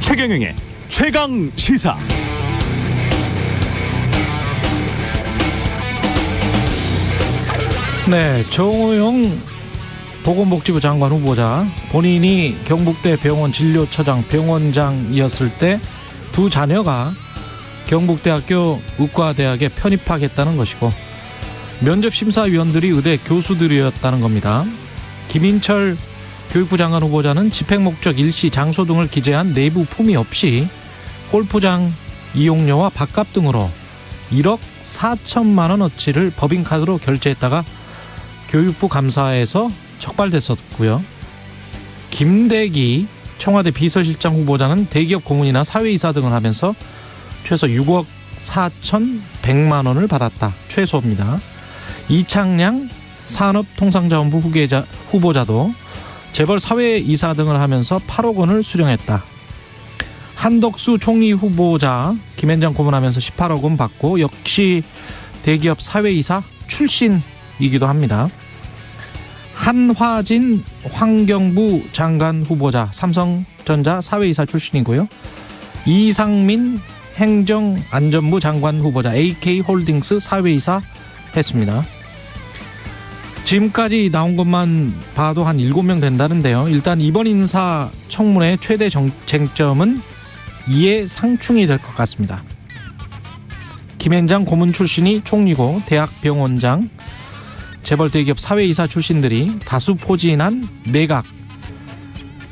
최경영의 최강 시사. 네, 정호영 보건복지부 장관 후보자, 본인이 경북대 병원 진료처장 병원장이었을 때 두 자녀가 경북대학교 의과대학에 편입하겠다는 것이고, 면접심사위원들이 의대 교수들이었다는 겁니다. 김인철 교육부 장관 후보자는 집행목적 일시 장소 등을 기재한 내부 품위 없이 골프장 이용료와 밥값 등으로 1억 4천만 원어치를 법인카드로 결제했다가 교육부 감사에서 적발됐었고요. 김대기 청와대 비서실장 후보자는 대기업 고문이나 사회이사 등을 하면서 최소 6억 4,100만 원을 받았다. 최소입니다. 이창량 산업통상자원부 후보자도 재벌 사회이사 등을 하면서 8억 원을 수령했다. 한덕수 총리 후보자 김앤장 고문하면서 18억 원 받고 역시 대기업 사회이사 출신이기도 합니다. 한화진 환경부 장관 후보자 삼성전자 사회이사 출신이고요. 이상민 행정안전부 장관 후보자 AK홀딩스 사회이사 했습니다. 지금까지 나온 것만 봐도 한 7명 된다는데요. 일단 이번 인사청문회 최대 쟁점은 이해상충이 될 것 같습니다. 김앤장 고문 출신이 총리고 대학 병원장, 재벌 대기업 사회이사 출신들이 다수 포진한 내각.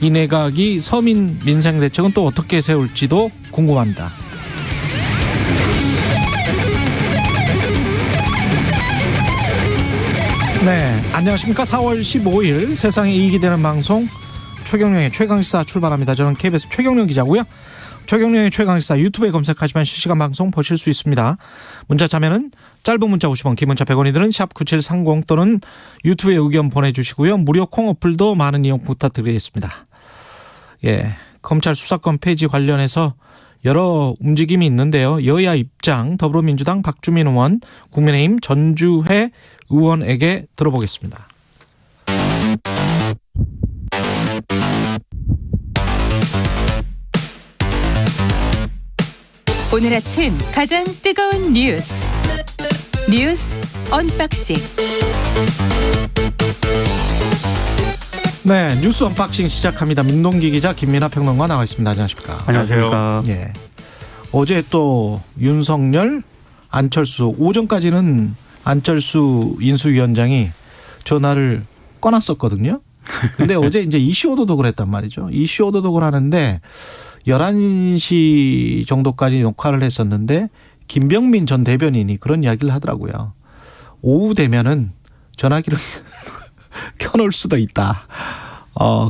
이 내각이 서민 민생 대책은 또 어떻게 세울지도 궁금합니다. 네, 안녕하십니까. 4월 15일 세상에 이익이 되는 방송 최경영의 최강시사 출발합니다. 저는 KBS 최경영 기자고요. 최경영의 최강시사 유튜브에 검색하시면 실시간 방송 보실 수 있습니다. 문자 참여는 짧은 문자 50원, 긴 문자 100원이 드는 샵 9730 또는 유튜브에 의견 보내주시고요. 무료 콩 어플도 많은 이용 부탁드리겠습니다. 예, 검찰 수사권 폐지 관련해서 여러 움직임이 있는데요. 여야 입장 더불어민주당 박주민 의원, 국민의힘 전주회 의원에게 들어보겠습니다. 오늘 아침 가장 뜨거운 뉴스 언박싱. 네, 뉴스 언박싱 시작합니다. 민동기 기자, 김민하 평론가 나와 있습니다. 안녕하십니까? 안녕하세요. 예, 어제 또 윤석열, 안철수, 오전까지는 안철수 인수위원장이 전화를 꺼놨었거든요. 근데 어제 이제 이슈 오도독을 했단 말이죠. 이슈 오도독을 하는데 11시 정도까지 녹화를 했었는데 김병민 전 대변인이 그런 이야기를 하더라고요. 오후 되면은 전화기를 켜놓을 수도 있다.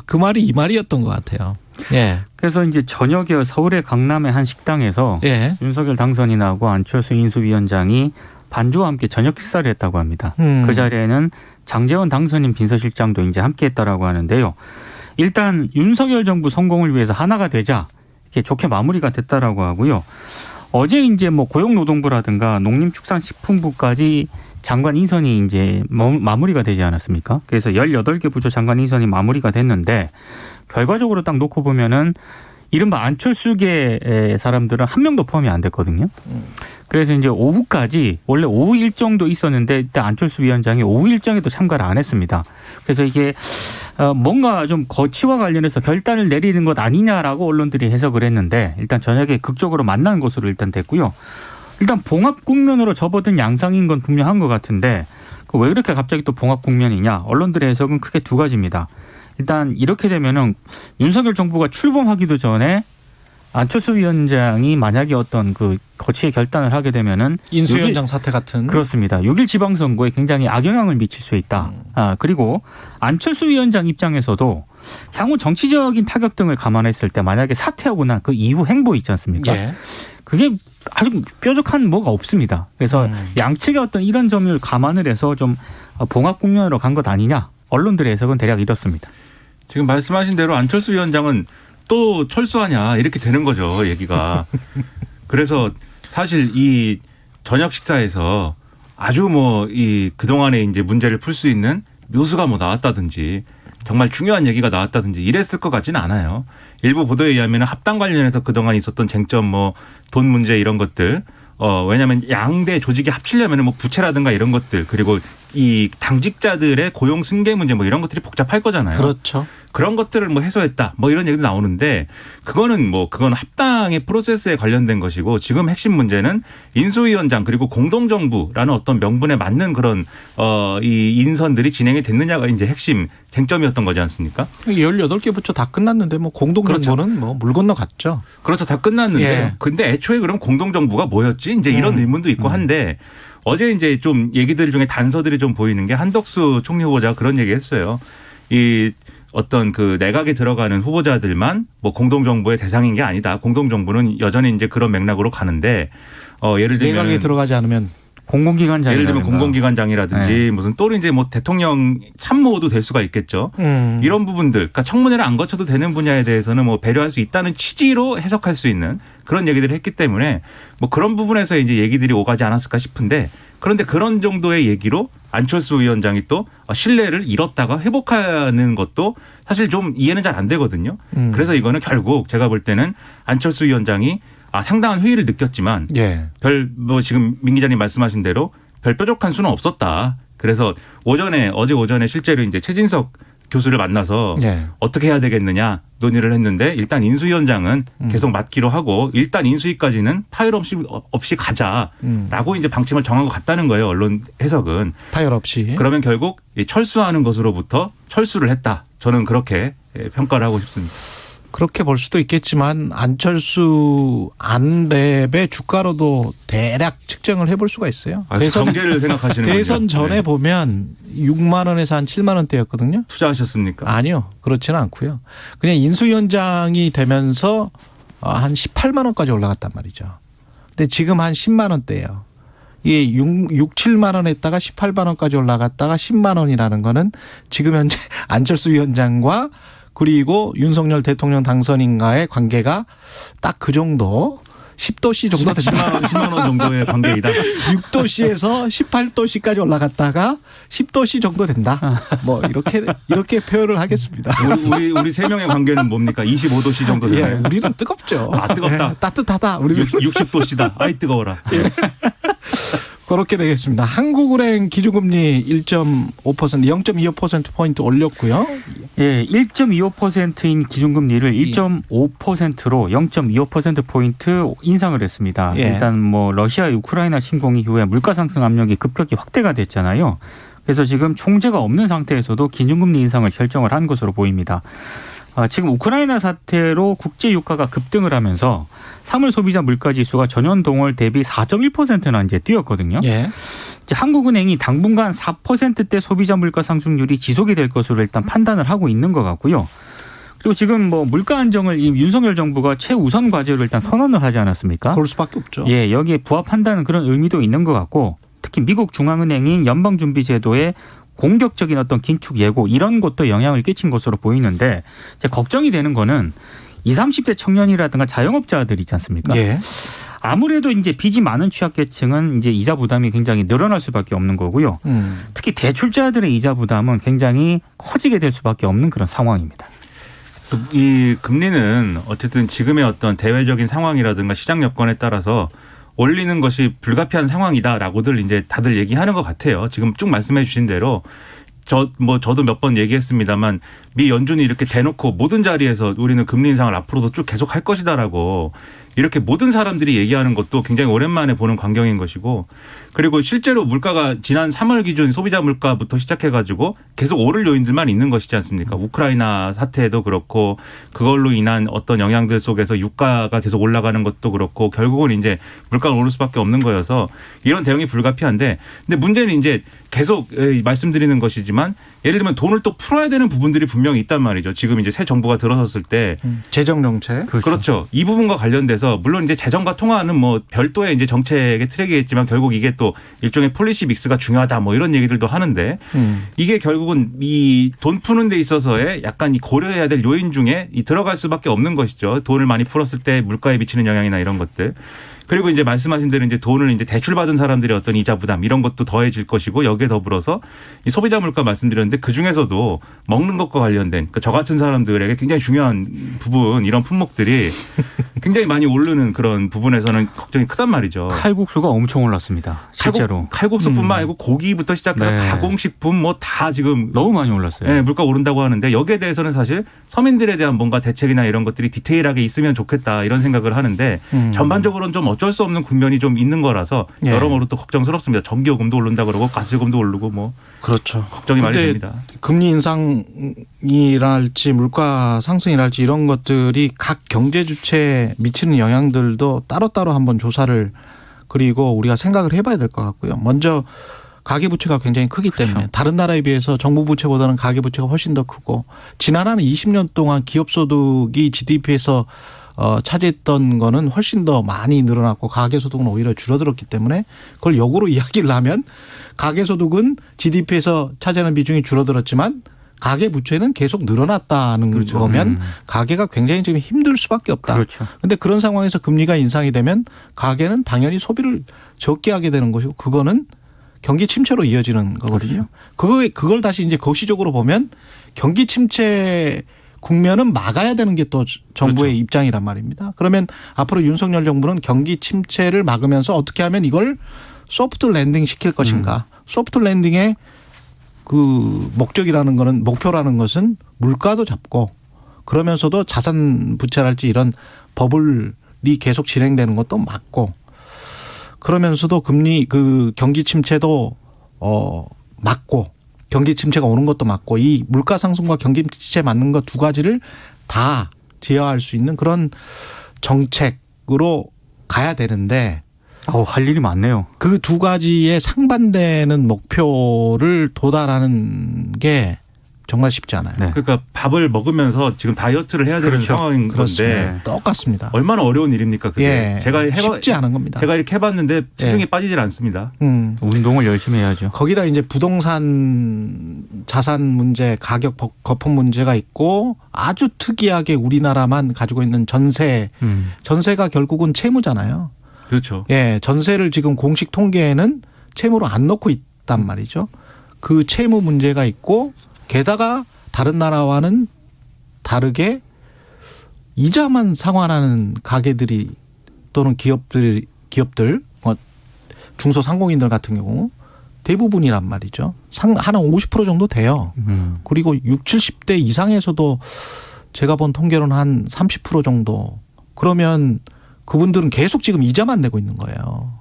그 말이 이 말이었던 것 같아요. 예. 그래서 이제 저녁에 서울의 강남의 한 식당에서 예. 윤석열 당선인하고 안철수 인수위원장이 반주와 함께 저녁 식사를 했다고 합니다. 그 자리에는 장제원 당선인 비서실장도 이제 함께했다라고 하는데요. 일단 윤석열 정부 성공을 위해서 하나가 되자 이렇게 좋게 마무리가 됐다라고 하고요. 어제 이제 뭐 고용노동부라든가 농림축산식품부까지 장관 인선이 이제 마무리가 되지 않았습니까? 그래서 18개 부처 장관 인선이 마무리가 됐는데 결과적으로 딱 놓고 보면은 이른바 안철수계 사람들은 한 명도 포함이 안 됐거든요. 그래서 이제 오후까지 원래 오후 일정도 있었는데 일단 안철수 위원장이 오후 일정에도 참가를 안 했습니다. 그래서 이게 뭔가 좀 거치와 관련해서 결단을 내리는 것 아니냐라고 언론들이 해석을 했는데 일단 저녁에 극적으로 만난 것으로 일단 됐고요. 일단 봉합 국면으로 접어든 양상인 건 분명한 것 같은데 왜 이렇게 갑자기 또 봉합 국면이냐? 언론들의 해석은 크게 두 가지입니다. 일단 이렇게 되면은 윤석열 정부가 출범하기도 전에 안철수 위원장이 만약에 어떤 그 거치의 결단을 하게 되면은 인수위원장 사태 같은. 그렇습니다. 6일 지방선거에 굉장히 악영향을 미칠 수 있다. 그리고 안철수 위원장 입장에서도 향후 정치적인 타격 등을 감안했을 때 만약에 사퇴하고 난 그 이후 행보 있지 않습니까? 예. 그게 아주 뾰족한 뭐가 없습니다. 그래서 양측의 어떤 이런 점을 감안을 해서 좀 봉합 국면으로 간 것 아니냐. 언론들의 해석은 대략 이렇습니다. 지금 말씀하신 대로 안철수 위원장은 또 철수하냐 이렇게 되는 거죠, 얘기가. 그래서 사실 이 저녁 식사에서 아주 뭐 이 그동안에 이제 문제를 풀 수 있는 묘수가 뭐 나왔다든지 정말 중요한 얘기가 나왔다든지 이랬을 것 같지는 않아요. 일부 보도에 의하면 합당 관련해서 그동안 있었던 쟁점 뭐 돈 문제 이런 것들 왜냐하면 양대 조직이 합치려면 뭐 부채라든가 이런 것들 그리고 이 당직자들의 고용 승계 문제 뭐 이런 것들이 복잡할 거잖아요. 그렇죠. 그런 것들을 뭐 해소했다 뭐 이런 얘기도 나오는데 그건 합당의 프로세스에 관련된 것이고 지금 핵심 문제는 인수위원장 그리고 공동정부라는 어떤 명분에 맞는 그런 이 인선들이 진행이 됐느냐가 이제 핵심 쟁점이었던 거지 않습니까? 18개 부처 다 끝났는데 뭐 공동정부는 그렇죠. 뭐 물 건너갔죠. 그렇죠. 다 끝났는데 예. 근데 애초에 그럼 공동정부가 뭐였지? 이제 이런 의문도 있고 한데 어제 이제 좀 얘기들 중에 단서들이 좀 보이는 게 한덕수 총리 후보자가 그런 얘기 했어요. 이 어떤 그 내각에 들어가는 후보자들만 뭐 공동정부의 대상인 게 아니다. 공동정부는 여전히 이제 그런 맥락으로 가는데 예를 들면 내각에 들어가지 않으면 공공기관장 예를 들면 공공기관장이라든지 네. 무슨 또 이제 뭐 대통령 참모도 될 수가 있겠죠. 이런 부분들, 그러니까 청문회를 안 거쳐도 되는 분야에 대해서는 뭐 배려할 수 있다는 취지로 해석할 수 있는 그런 얘기들을 했기 때문에 뭐 그런 부분에서 이제 얘기들이 오가지 않았을까 싶은데 그런데 그런 정도의 얘기로 안철수 위원장이 또 신뢰를 잃었다가 회복하는 것도 사실 좀 이해는 잘 안 되거든요. 그래서 이거는 결국 제가 볼 때는 안철수 위원장이 상당한 회의를 느꼈지만 예. 지금 민 기자님 말씀하신 대로 별 뾰족한 수는 없었다. 그래서 어제 오전에 실제로 이제 최진석 교수를 만나서 예. 어떻게 해야 되겠느냐 논의를 했는데 일단 인수위원장은 계속 맡기로 하고 일단 인수위까지는 파열 없이 가자라고 이제 방침을 정하고 갔다는 거예요. 언론 해석은. 파열 없이. 그러면 결국 철수하는 것으로부터 철수를 했다. 저는 그렇게 평가를 하고 싶습니다. 그렇게 볼 수도 있겠지만 안철수 안랩의 주가로도 대략 측정을 해볼 수가 있어요. 정제를 생각하시는 대선 거죠? 전에 네. 보면 6만 원에서 한 7만 원대였거든요. 투자하셨습니까? 아니요. 그렇지는 않고요. 그냥 인수위원장이 되면서 한 18만 원까지 올라갔단 말이죠. 근데 지금 한 10만 원대예요. 이게 6, 7만 원 했다가 18만 원까지 올라갔다가 10만 원이라는 거는 지금 현재 안철수 위원장과 그리고 윤석열 대통령 당선인과의 관계가 딱 그 정도 10도씨 정도 된다. 10만 원 정도의 관계이다. 6도씨에서 18도씨까지 올라갔다가 10도씨 정도 된다. 뭐 이렇게 표현을 하겠습니다. 우리 세 명의 관계는 뭡니까? 25도씨 정도 예, 되나요? 우리는 뜨겁죠. 뜨겁다. 예, 따뜻하다. 우리는 60도씨다. 아이 뜨거워라. 예. 그렇게 되겠습니다. 한국은행 기준금리 1.5% 0.25%포인트 올렸고요. 예, 1.25%인 기준금리를 1.5%로 0.25%포인트 인상을 했습니다. 예. 일단 뭐 러시아 우크라이나 침공 이후에 물가 상승 압력이 급격히 확대가 됐잖아요. 그래서 지금 총재가 없는 상태에서도 기준금리 인상을 결정을 한 것으로 보입니다. 지금 우크라이나 사태로 국제 유가가 급등을 하면서 3월 소비자 물가 지수가 전년 동월 대비 4.1%나 이제 뛰었거든요. 예. 이제 한국은행이 당분간 4%대 소비자 물가 상승률이 지속이 될 것으로 일단 판단을 하고 있는 것 같고요. 그리고 지금 뭐 물가 안정을 이 윤석열 정부가 최우선 과제로 일단 선언을 하지 않았습니까? 그럴 수밖에 없죠. 예, 여기에 부합한다는 그런 의미도 있는 것 같고 특히 미국 중앙은행인 연방준비제도의 공격적인 어떤 긴축 예고 이런 것도 영향을 끼친 것으로 보이는데 이제 걱정이 되는 거는 20, 30대 청년이라든가 자영업자들 있지 않습니까? 예. 아무래도 이제 빚이 많은 취약계층은 이제 이자 부담이 굉장히 늘어날 수밖에 없는 거고요. 특히 대출자들의 이자 부담은 굉장히 커지게 될 수밖에 없는 그런 상황입니다. 이 금리는 어쨌든 지금의 어떤 대외적인 상황이라든가 시장 여건에 따라서 올리는 것이 불가피한 상황이다라고들 이제 다들 얘기하는 것 같아요. 지금 쭉 말씀해 주신 대로 저도 몇 번 얘기했습니다만 미 연준이 이렇게 대놓고 모든 자리에서 우리는 금리 인상을 앞으로도 쭉 계속 할 것이다라고 이렇게 모든 사람들이 얘기하는 것도 굉장히 오랜만에 보는 광경인 것이고 그리고 실제로 물가가 지난 3월 기준 소비자 물가부터 시작해가지고 계속 오를 요인들만 있는 것이지 않습니까? 우크라이나 사태도 그렇고 그걸로 인한 어떤 영향들 속에서 유가가 계속 올라가는 것도 그렇고 결국은 이제 물가가 오를 수밖에 없는 거여서 이런 대응이 불가피한데 근데 문제는 이제 계속 말씀드리는 것이지만 예를 들면 돈을 또 풀어야 되는 부분들이 분명히 있단 말이죠. 지금 이제 새 정부가 들어섰을 때 재정 정책. 그렇죠. 이 부분과 관련돼서 물론 이제 재정과 통화는 뭐 별도의 이제 정책의 트랙이겠지만 결국 이게 또 일종의 폴리시 믹스가 중요하다 뭐 이런 얘기들도 하는데 이게 결국은 이 돈 푸는 데 있어서의 약간 이 고려해야 될 요인 중에 이 들어갈 수밖에 없는 것이죠. 돈을 많이 풀었을 때 물가에 미치는 영향이나 이런 것들. 그리고 이제 말씀하신 대로 이제 돈을 이제 대출받은 사람들의 어떤 이자 부담 이런 것도 더해질 것이고 여기에 더불어서 이 소비자 물가 말씀드렸는데 그 중에서도 먹는 것과 관련된 그러니까 저 같은 사람들에게 굉장히 중요한 부분 이런 품목들이 굉장히 많이 오르는 그런 부분에서는 걱정이 크단 말이죠. 칼국수가 엄청 올랐습니다. 실제로. 칼국수뿐만 아니고 고기부터 시작해서 네. 가공식품 뭐 다 지금 너무 많이 올랐어요. 네, 물가 오른다고 하는데 여기에 대해서는 사실 서민들에 대한 뭔가 대책이나 이런 것들이 디테일하게 있으면 좋겠다 이런 생각을 하는데 전반적으로는 좀 어쩔 수 없는 국면이 좀 있는 거라서 예. 여러모로 또 걱정스럽습니다. 전기요금도 오른다 그러고 가스요금도 오르고 뭐 그렇죠. 걱정이 많이 근데 됩니다. 금리 인상이랄지 물가 상승이랄지 이런 것들이 각 경제 주체에 미치는 영향들도 따로따로 한번 조사를 그리고 우리가 생각을 해봐야 될 것 같고요. 먼저 가계부채가 굉장히 크기 때문에 그렇죠. 다른 나라에 비해서 정부 부채보다는 가계부채가 훨씬 더 크고 지난 한 20년 동안 기업소득이 GDP에서 차지했던 거는 훨씬 더 많이 늘어났고 가계소득은 오히려 줄어들었기 때문에 그걸 역으로 이야기를 하면 가계소득은 GDP에서 차지하는 비중이 줄어들었지만 가계부채는 계속 늘어났다는 그렇죠. 거면 가계가 굉장히 지금 힘들 수밖에 없다. 그렇죠. 그런데 그런 상황에서 금리가 인상이 되면 가계는 당연히 소비를 적게 하게 되는 것이고 그거는 경기 침체로 이어지는 거거든요. 그걸 다시 이제 거시적으로 보면 경기 침체 국면은 막아야 되는 게 또 정부의 그렇죠. 입장이란 말입니다. 그러면 앞으로 윤석열 정부는 경기 침체를 막으면서 어떻게 하면 이걸 소프트 랜딩 시킬 것인가. 소프트 랜딩의 그 목적이라는 거는 목표라는 것은 물가도 잡고 그러면서도 자산 부채랄지 이런 버블이 계속 진행되는 것도 막고 그러면서도 금리 그 경기 침체도 막고 경기 침체가 오는 것도 막고 이 물가 상승과 경기 침체 맞는 것 두 가지를 다 제어할 수 있는 그런 정책으로 가야 되는데 할 일이 많네요. 그 두 가지의 상반되는 목표를 도달하는 게 정말 쉽지 않아요. 네. 그러니까 밥을 먹으면서 지금 다이어트를 해야 되는 그렇죠. 상황인 그렇습니다. 건데 똑같습니다. 얼마나 어려운 일입니까? 그게 예, 제가 쉽지 않은 겁니다. 제가 이렇게 해봤는데 체중이 빠지질 않습니다. 운동을 열심히 해야죠. 거기다 이제 부동산 자산 문제, 가격 거품 문제가 있고 아주 특이하게 우리나라만 가지고 있는 전세가 결국은 채무잖아요. 그렇죠. 예, 전세를 지금 공식 통계에는 채무로 안 넣고 있단 말이죠. 그 채무 문제가 있고 게다가 다른 나라와는 다르게 이자만 상환하는 가게들이 또는 기업들 중소상공인들 같은 경우 대부분이란 말이죠. 한 50% 정도 돼요. 그리고 60, 70대 이상에서도 제가 본 통계로는 한 30% 정도. 그러면 그분들은 계속 지금 이자만 내고 있는 거예요.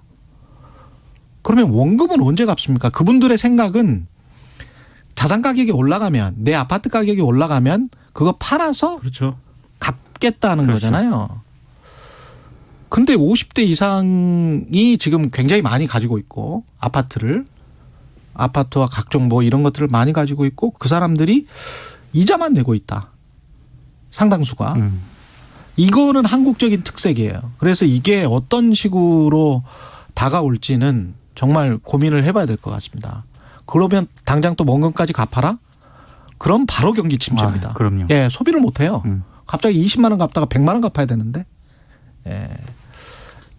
그러면 원금은 언제 갚습니까? 그분들의 생각은 자산 가격이 올라가면 내 아파트 가격이 올라가면 그거 팔아서 그렇죠. 갚겠다는 그렇죠. 거잖아요. 근데 50대 이상이 지금 굉장히 많이 가지고 있고 아파트와 각종 뭐 이런 것들을 많이 가지고 있고 그 사람들이 이자만 내고 있다. 상당수가. 이거는 한국적인 특색이에요. 그래서 이게 어떤 식으로 다가올지는 정말 고민을 해봐야 될 것 같습니다. 그러면 당장 또 원금까지 갚아라? 그럼 바로 경기 침체입니다. 그럼요. 예, 소비를 못 해요. 갑자기 20만 원 갚다가 100만 원 갚아야 되는데. 예.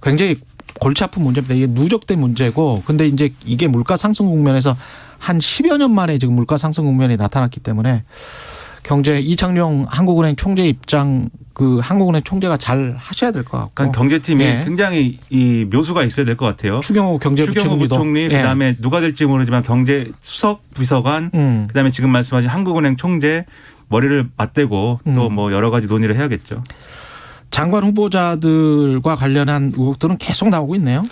굉장히 골치 아픈 문제입니다. 이게 누적된 문제고 근데 이제 이게 물가 상승 국면에서 한 10여 년 만에 지금 물가 상승 국면이 나타났기 때문에 경제 이창용 한국은행 총재 입장 그 한국은행 총재가 잘 하셔야 될 것 같고. 그러니까 경제팀이 예. 굉장히 이 묘수가 있어야 될 것 같아요. 추경호 경제부총리도. 부총리 예. 그다음에 누가 될지 모르지만 경제 수석 비서관 그다음에 지금 말씀하신 한국은행 총재 머리를 맞대고 또 뭐 여러 가지 논의를 해야겠죠. 장관 후보자들과 관련한 의혹들은 계속 나오고 있네요.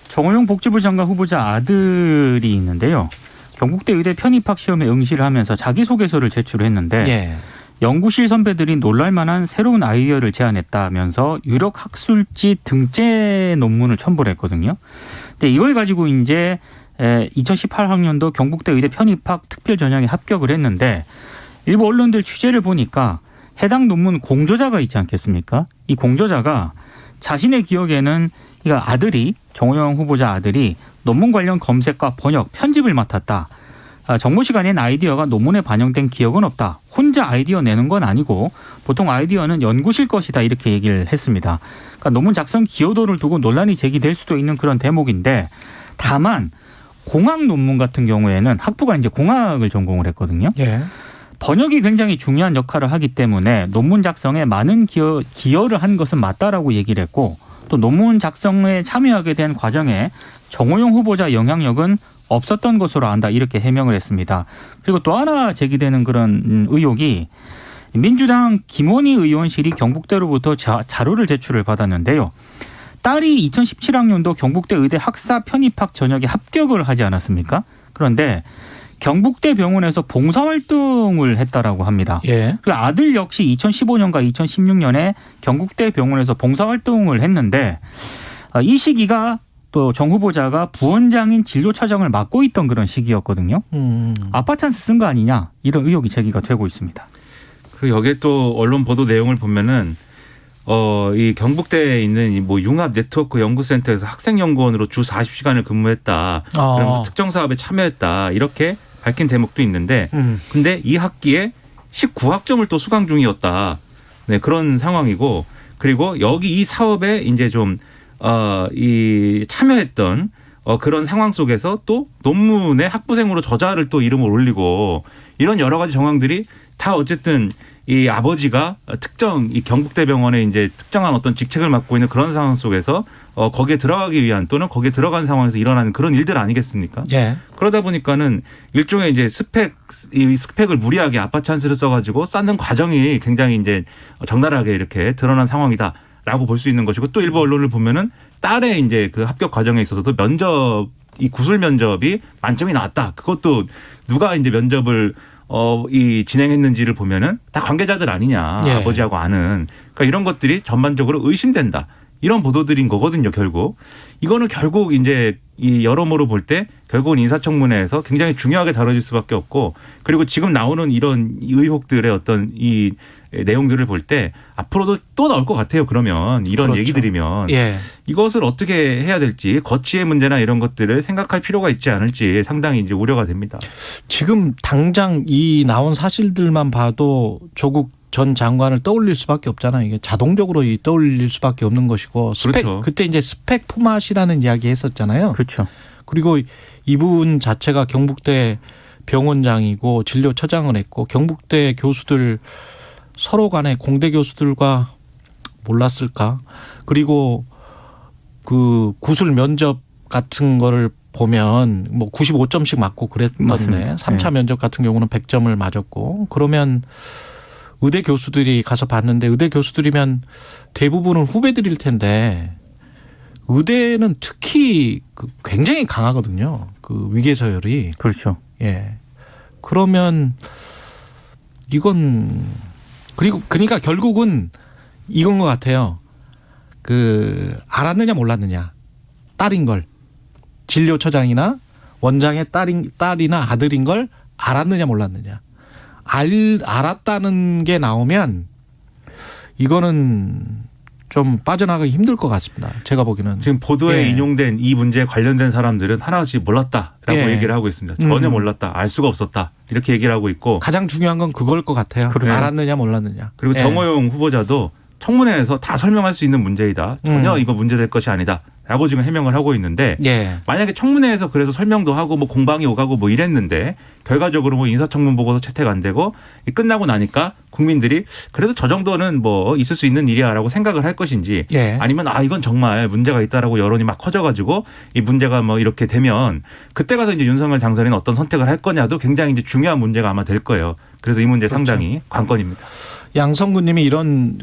정호영 복지부 장관 후보자 아들이 있는데요. 경북대 의대 편입학 시험에 응시를 하면서 자기소개서를 제출했는데 예. 연구실 선배들이 놀랄만한 새로운 아이디어를 제안했다면서 유력 학술지 등재 논문을 첨부를 했거든요. 근데 이걸 가지고 이제 2018학년도 경북대 의대 편입학 특별 전형에 합격을 했는데 일부 언론들 취재를 보니까 해당 논문 공저자가 있지 않겠습니까? 이 공저자가 자신의 기억에는 아들이 정호영 후보자 아들이 논문 관련 검색과 번역, 편집을 맡았다. 정모 시간에 낸 아이디어가 논문에 반영된 기억은 없다. 혼자 아이디어 내는 건 아니고 보통 아이디어는 연구실 것이다 이렇게 얘기를 했습니다. 그러니까 논문 작성 기여도를 두고 논란이 제기될 수도 있는 그런 대목인데 다만 공학 논문 같은 경우에는 학부가 이제 공학을 전공을 했거든요. 예. 번역이 굉장히 중요한 역할을 하기 때문에 논문 작성에 많은 기여를 한 것은 맞다라고 얘기를 했고 또 논문 작성에 참여하게 된 과정에 정호영 후보자 영향력은 없었던 것으로 안다 이렇게 해명을 했습니다. 그리고 또 하나 제기되는 그런 의혹이 민주당 김원희 의원실이 경북대로부터 자료를 제출을 받았는데요. 딸이 2017학년도 경북대 의대 학사 편입학 전역에 합격을 하지 않았습니까? 그런데 경북대 병원에서 봉사활동을 했다라고 합니다. 예. 그 아들 역시 2015년과 2016년에 경북대 병원에서 봉사활동을 했는데 이 시기가 또 정 후보자가 부원장인 진료차장을 맡고 있던 그런 시기였거든요. 아빠 찬스 쓴 거 아니냐 이런 의혹이 제기가 되고 있습니다. 그리고 여기에 또 언론 보도 내용을 보면은 이 경북대에 있는 이 뭐 융합 네트워크 연구센터에서 학생연구원으로 주 40시간을 근무했다. 그러면서 특정 사업에 참여했다. 이렇게 밝힌 대목도 있는데 근데 이 학기에 19학점을 또 수강 중이었다. 네, 그런 상황이고 그리고 여기 이 사업에 이제 좀 이 참여했던 그런 상황 속에서 또 논문에 학부생으로 저자를 또 이름을 올리고 이런 여러 가지 정황들이 다 어쨌든 이 아버지가 특정 이 경북대병원에 이제 특정한 어떤 직책을 맡고 있는 그런 상황 속에서 거기에 들어가기 위한 또는 거기에 들어간 상황에서 일어나는 그런 일들 아니겠습니까? 예. 그러다 보니까는 일종의 이제 스펙을 무리하게 아빠 찬스를 써가지고 쌓는 과정이 굉장히 이제 적나라하게 이렇게 드러난 상황이다라고 볼 수 있는 것이고 또 일부 언론을 보면은 딸의 이제 그 합격 과정에 있어서도 이 구술 면접이 만점이 나왔다. 그것도 누가 이제 면접을 이 진행했는지를 보면은 다 관계자들 아니냐. 예. 아버지하고 아는. 그러니까 이런 것들이 전반적으로 의심된다. 이런 보도들인 거거든요, 결국. 이거는 결국 이제 이 여러모로 볼 때 결국은 인사청문회에서 굉장히 중요하게 다뤄질 수밖에 없고 그리고 지금 나오는 이런 의혹들의 어떤 이 내용들을 볼 때 앞으로도 또 나올 것 같아요. 그러면 이런 그렇죠. 얘기들이면 예. 이것을 어떻게 해야 될지 거치의 문제나 이런 것들을 생각할 필요가 있지 않을지 상당히 이제 우려가 됩니다. 지금 당장 이 나온 사실들만 봐도 조국 전 장관을 떠올릴 수밖에 없잖아요. 이게 자동적으로 떠올릴 수밖에 없는 것이고 스펙 그렇죠. 그때 이제 스펙 포맷이라는 이야기 했었잖아요. 그렇죠. 그리고 이분 자체가 경북대 병원장이고 진료처장을 했고 경북대 교수들 서로 간에 공대 교수들과 몰랐을까? 그리고 그 구술 면접 같은 거를 보면 뭐 95점씩 맞고 그랬던데 맞습니다. 3차 면접 같은 경우는 100점을 맞았고 그러면 의대 교수들이 가서 봤는데 의대 교수들이면 대부분은 후배들일 텐데 의대는 특히 굉장히 강하거든요. 그 위계서열이. 그렇죠. 예. 그러면 이건 그러니까 결국은 이건 것 같아요. 알았느냐 몰랐느냐. 딸인 걸. 진료처장이나 원장의 딸이나 아들인 걸 알았느냐 몰랐느냐. 알았다는 게 나오면 이거는 좀 빠져나가기 힘들 것 같습니다. 제가 보기에는. 지금 보도에 예. 인용된 이 문제에 관련된 사람들은 하나씩 몰랐다라고 예. 얘기를 하고 있습니다. 전혀 몰랐다. 알 수가 없었다. 이렇게 얘기를 하고 있고. 가장 중요한 건 그걸 것 같아요. 그렇죠. 알았느냐 몰랐느냐. 그리고 예. 정호영 후보자도 청문회에서 다 설명할 수 있는 문제이다. 전혀 이거 문제될 것이 아니다. 라고 지금 해명을 하고 있는데 예. 만약에 청문회에서 그래서 설명도 하고 뭐 공방이 오가고 뭐 이랬는데 결과적으로 뭐 인사청문 보고서 채택 안 되고 끝나고 나니까 국민들이 그래도 저 정도는 뭐 있을 수 있는 일이야라고 생각을 할 것인지 예. 아니면 이건 정말 문제가 있다라고 여론이 막 커져가지고 이 문제가 뭐 이렇게 되면 그때 가서 이제 윤석열 당선인은 어떤 선택을 할 거냐도 굉장히 이제 중요한 문제가 아마 될 거예요. 그래서 이 문제 상당히 관건입니다. 양성구님이 이런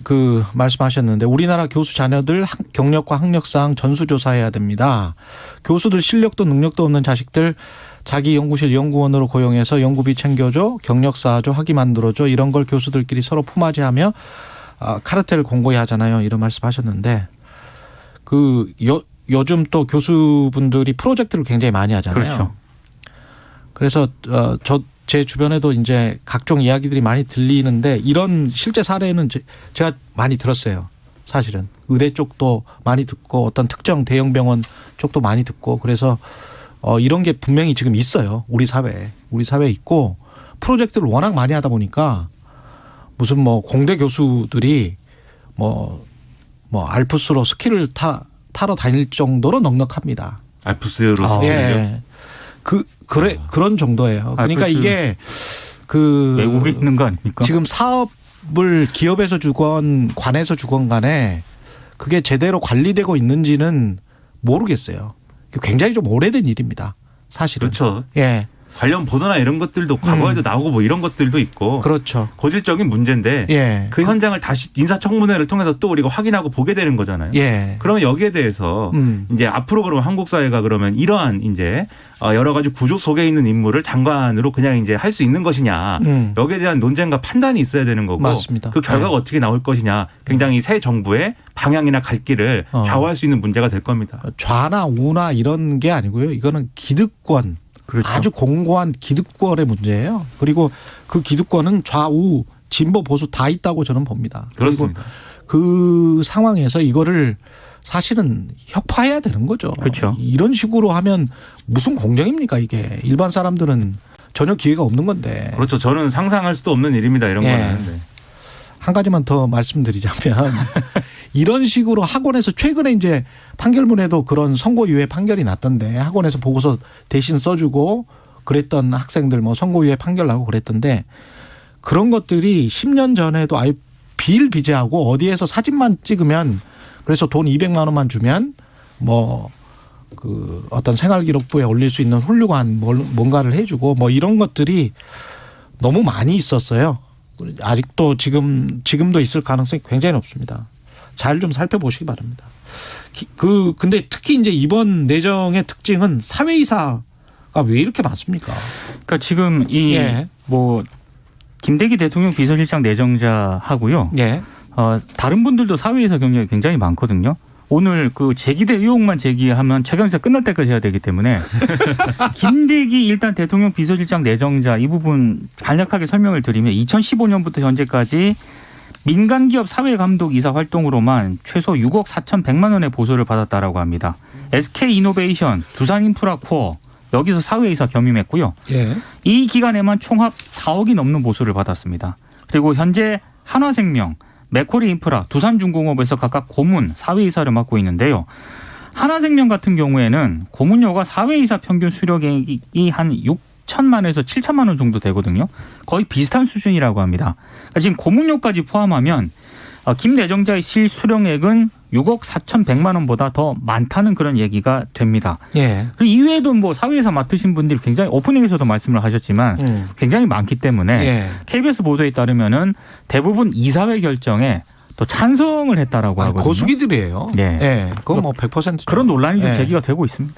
말씀하셨는데 우리나라 교수 자녀들 경력과 학력상 전수조사해야 됩니다. 교수들 실력도 능력도 없는 자식들 자기 연구실 연구원으로 고용해서 연구비 챙겨줘, 경력 쌓아줘, 학위 만들어줘 이런 걸 교수들끼리 서로 품앗이하며 카르텔 공고히 하잖아요. 이런 말씀하셨는데 요즘 또 교수분들이 프로젝트를 굉장히 많이 하잖아요. 그렇죠. 그래서 제 주변에도 이제 각종 이야기들이 많이 들리는데 이런 실제 사례는 제가 많이 들었어요. 사실은 의대 쪽도 많이 듣고 어떤 특정 대형 병원 쪽도 많이 듣고 그래서 이런 게 분명히 지금 있어요. 우리 사회에 있고 프로젝트를 워낙 많이 하다 보니까 무슨 뭐 공대 교수들이 뭐 뭐 알프스로 스키를 타러 다닐 정도로 넉넉합니다. 알프스로 스키를요? 예. 그런 정도예요. 그러니까 알프스 이게 외국에 있는 거 아닙니까? 지금 사업을 기업에서 주건 관에서 주건 간에 그게 제대로 관리되고 있는지는 모르겠어요. 굉장히 좀 오래된 일입니다. 사실은. 그렇죠. 예. 관련 보도나 이런 것들도 과거에도 나오고 뭐 이런 것들도 있고 그렇죠. 고질적인 문제인데 예. 그 현장을 다시 인사청문회를 통해서 또 우리가 확인하고 보게 되는 거잖아요. 예. 그러면 여기에 대해서 이제 앞으로 그러면 한국 사회가 그러면 이러한 이제 여러 가지 구조 속에 있는 인물을 장관으로 그냥 이제 할 수 있는 것이냐 여기에 대한 논쟁과 판단이 있어야 되는 거고 맞습니다. 그 결과가 예. 어떻게 나올 것이냐 굉장히 새 정부의 방향이나 갈 길을 좌우할 수 있는 문제가 될 겁니다. 좌나 우나 이런 게 아니고요. 이거는 기득권. 그렇죠. 아주 공고한 기득권의 문제예요. 그리고 그 기득권은 좌우 진보 보수 다 있다고 저는 봅니다. 그렇습니다. 그 상황에서 이거를 사실은 혁파해야 되는 거죠. 그렇죠. 이런 식으로 하면 무슨 공정입니까 이게. 일반 사람들은 전혀 기회가 없는 건데. 그렇죠. 저는 상상할 수도 없는 일입니다. 이런 예. 거는. 네. 한 가지만 더 말씀드리자면 이런 식으로 학원에서 최근에 이제 판결문에도 그런 선고유예 판결이 났던데 학원에서 보고서 대신 써주고 그랬던 학생들 뭐 선고유예 판결 나고 그랬던데 그런 것들이 10년 전에도 아예 비일비재하고 어디에서 사진만 찍으면 그래서 돈 200만 원만 주면 뭐 그 어떤 생활기록부에 올릴 수 있는 훌륭한 뭔가를 해주고 뭐 이런 것들이 너무 많이 있었어요. 아직도 지금도 있을 가능성이 굉장히 높습니다. 잘 좀 살펴보시기 바랍니다. 근데 특히 이제 이번 내정의 특징은 사회이사가 왜 이렇게 많습니까? 그러니까 지금 이 뭐 김대기 대통령 비서실장 내정자하고요. 예. 다른 분들도 사회이사 경력이 굉장히 많거든요. 오늘 그 제기대 의혹만 제기하면 최강시사 끝날 때까지 해야 되기 때문에 김대기 일단 대통령 비서실장 내정자 이 부분 간략하게 설명을 드리면 2015년부터 현재까지 민간기업 사회감독이사 활동으로만 최소 6억 4,100만 원의 보수를 받았다라고 합니다. SK이노베이션, 두산인프라코어 여기서 사회이사 겸임했고요. 예. 이 기간에만 총합 4억이 넘는 보수를 받았습니다. 그리고 현재 한화생명, 맥쿼리인프라, 두산중공업에서 각각 고문, 사회이사를 맡고 있는데요. 한화생명 같은 경우에는 고문료가 사회이사 평균 수령액이 한 6천만에서 7천만 원 정도 되거든요. 거의 비슷한 수준이라고 합니다. 그러니까 지금 고문료까지 포함하면 김 내정자의 실수령액은 6억 4,100만 원보다 더 많다는 그런 얘기가 됩니다. 예. 이외에도 뭐 사회이사 맡으신 분들이 굉장히 오프닝에서도 말씀을 하셨지만 굉장히 많기 때문에 예. KBS 보도에 따르면은 대부분 이사회 결정에 또 찬성을 했다라고 하거든요. 고수기들이에요. 예. 예. 그건 뭐 100%죠. 그런 논란이 좀 예. 제기가 되고 있습니다.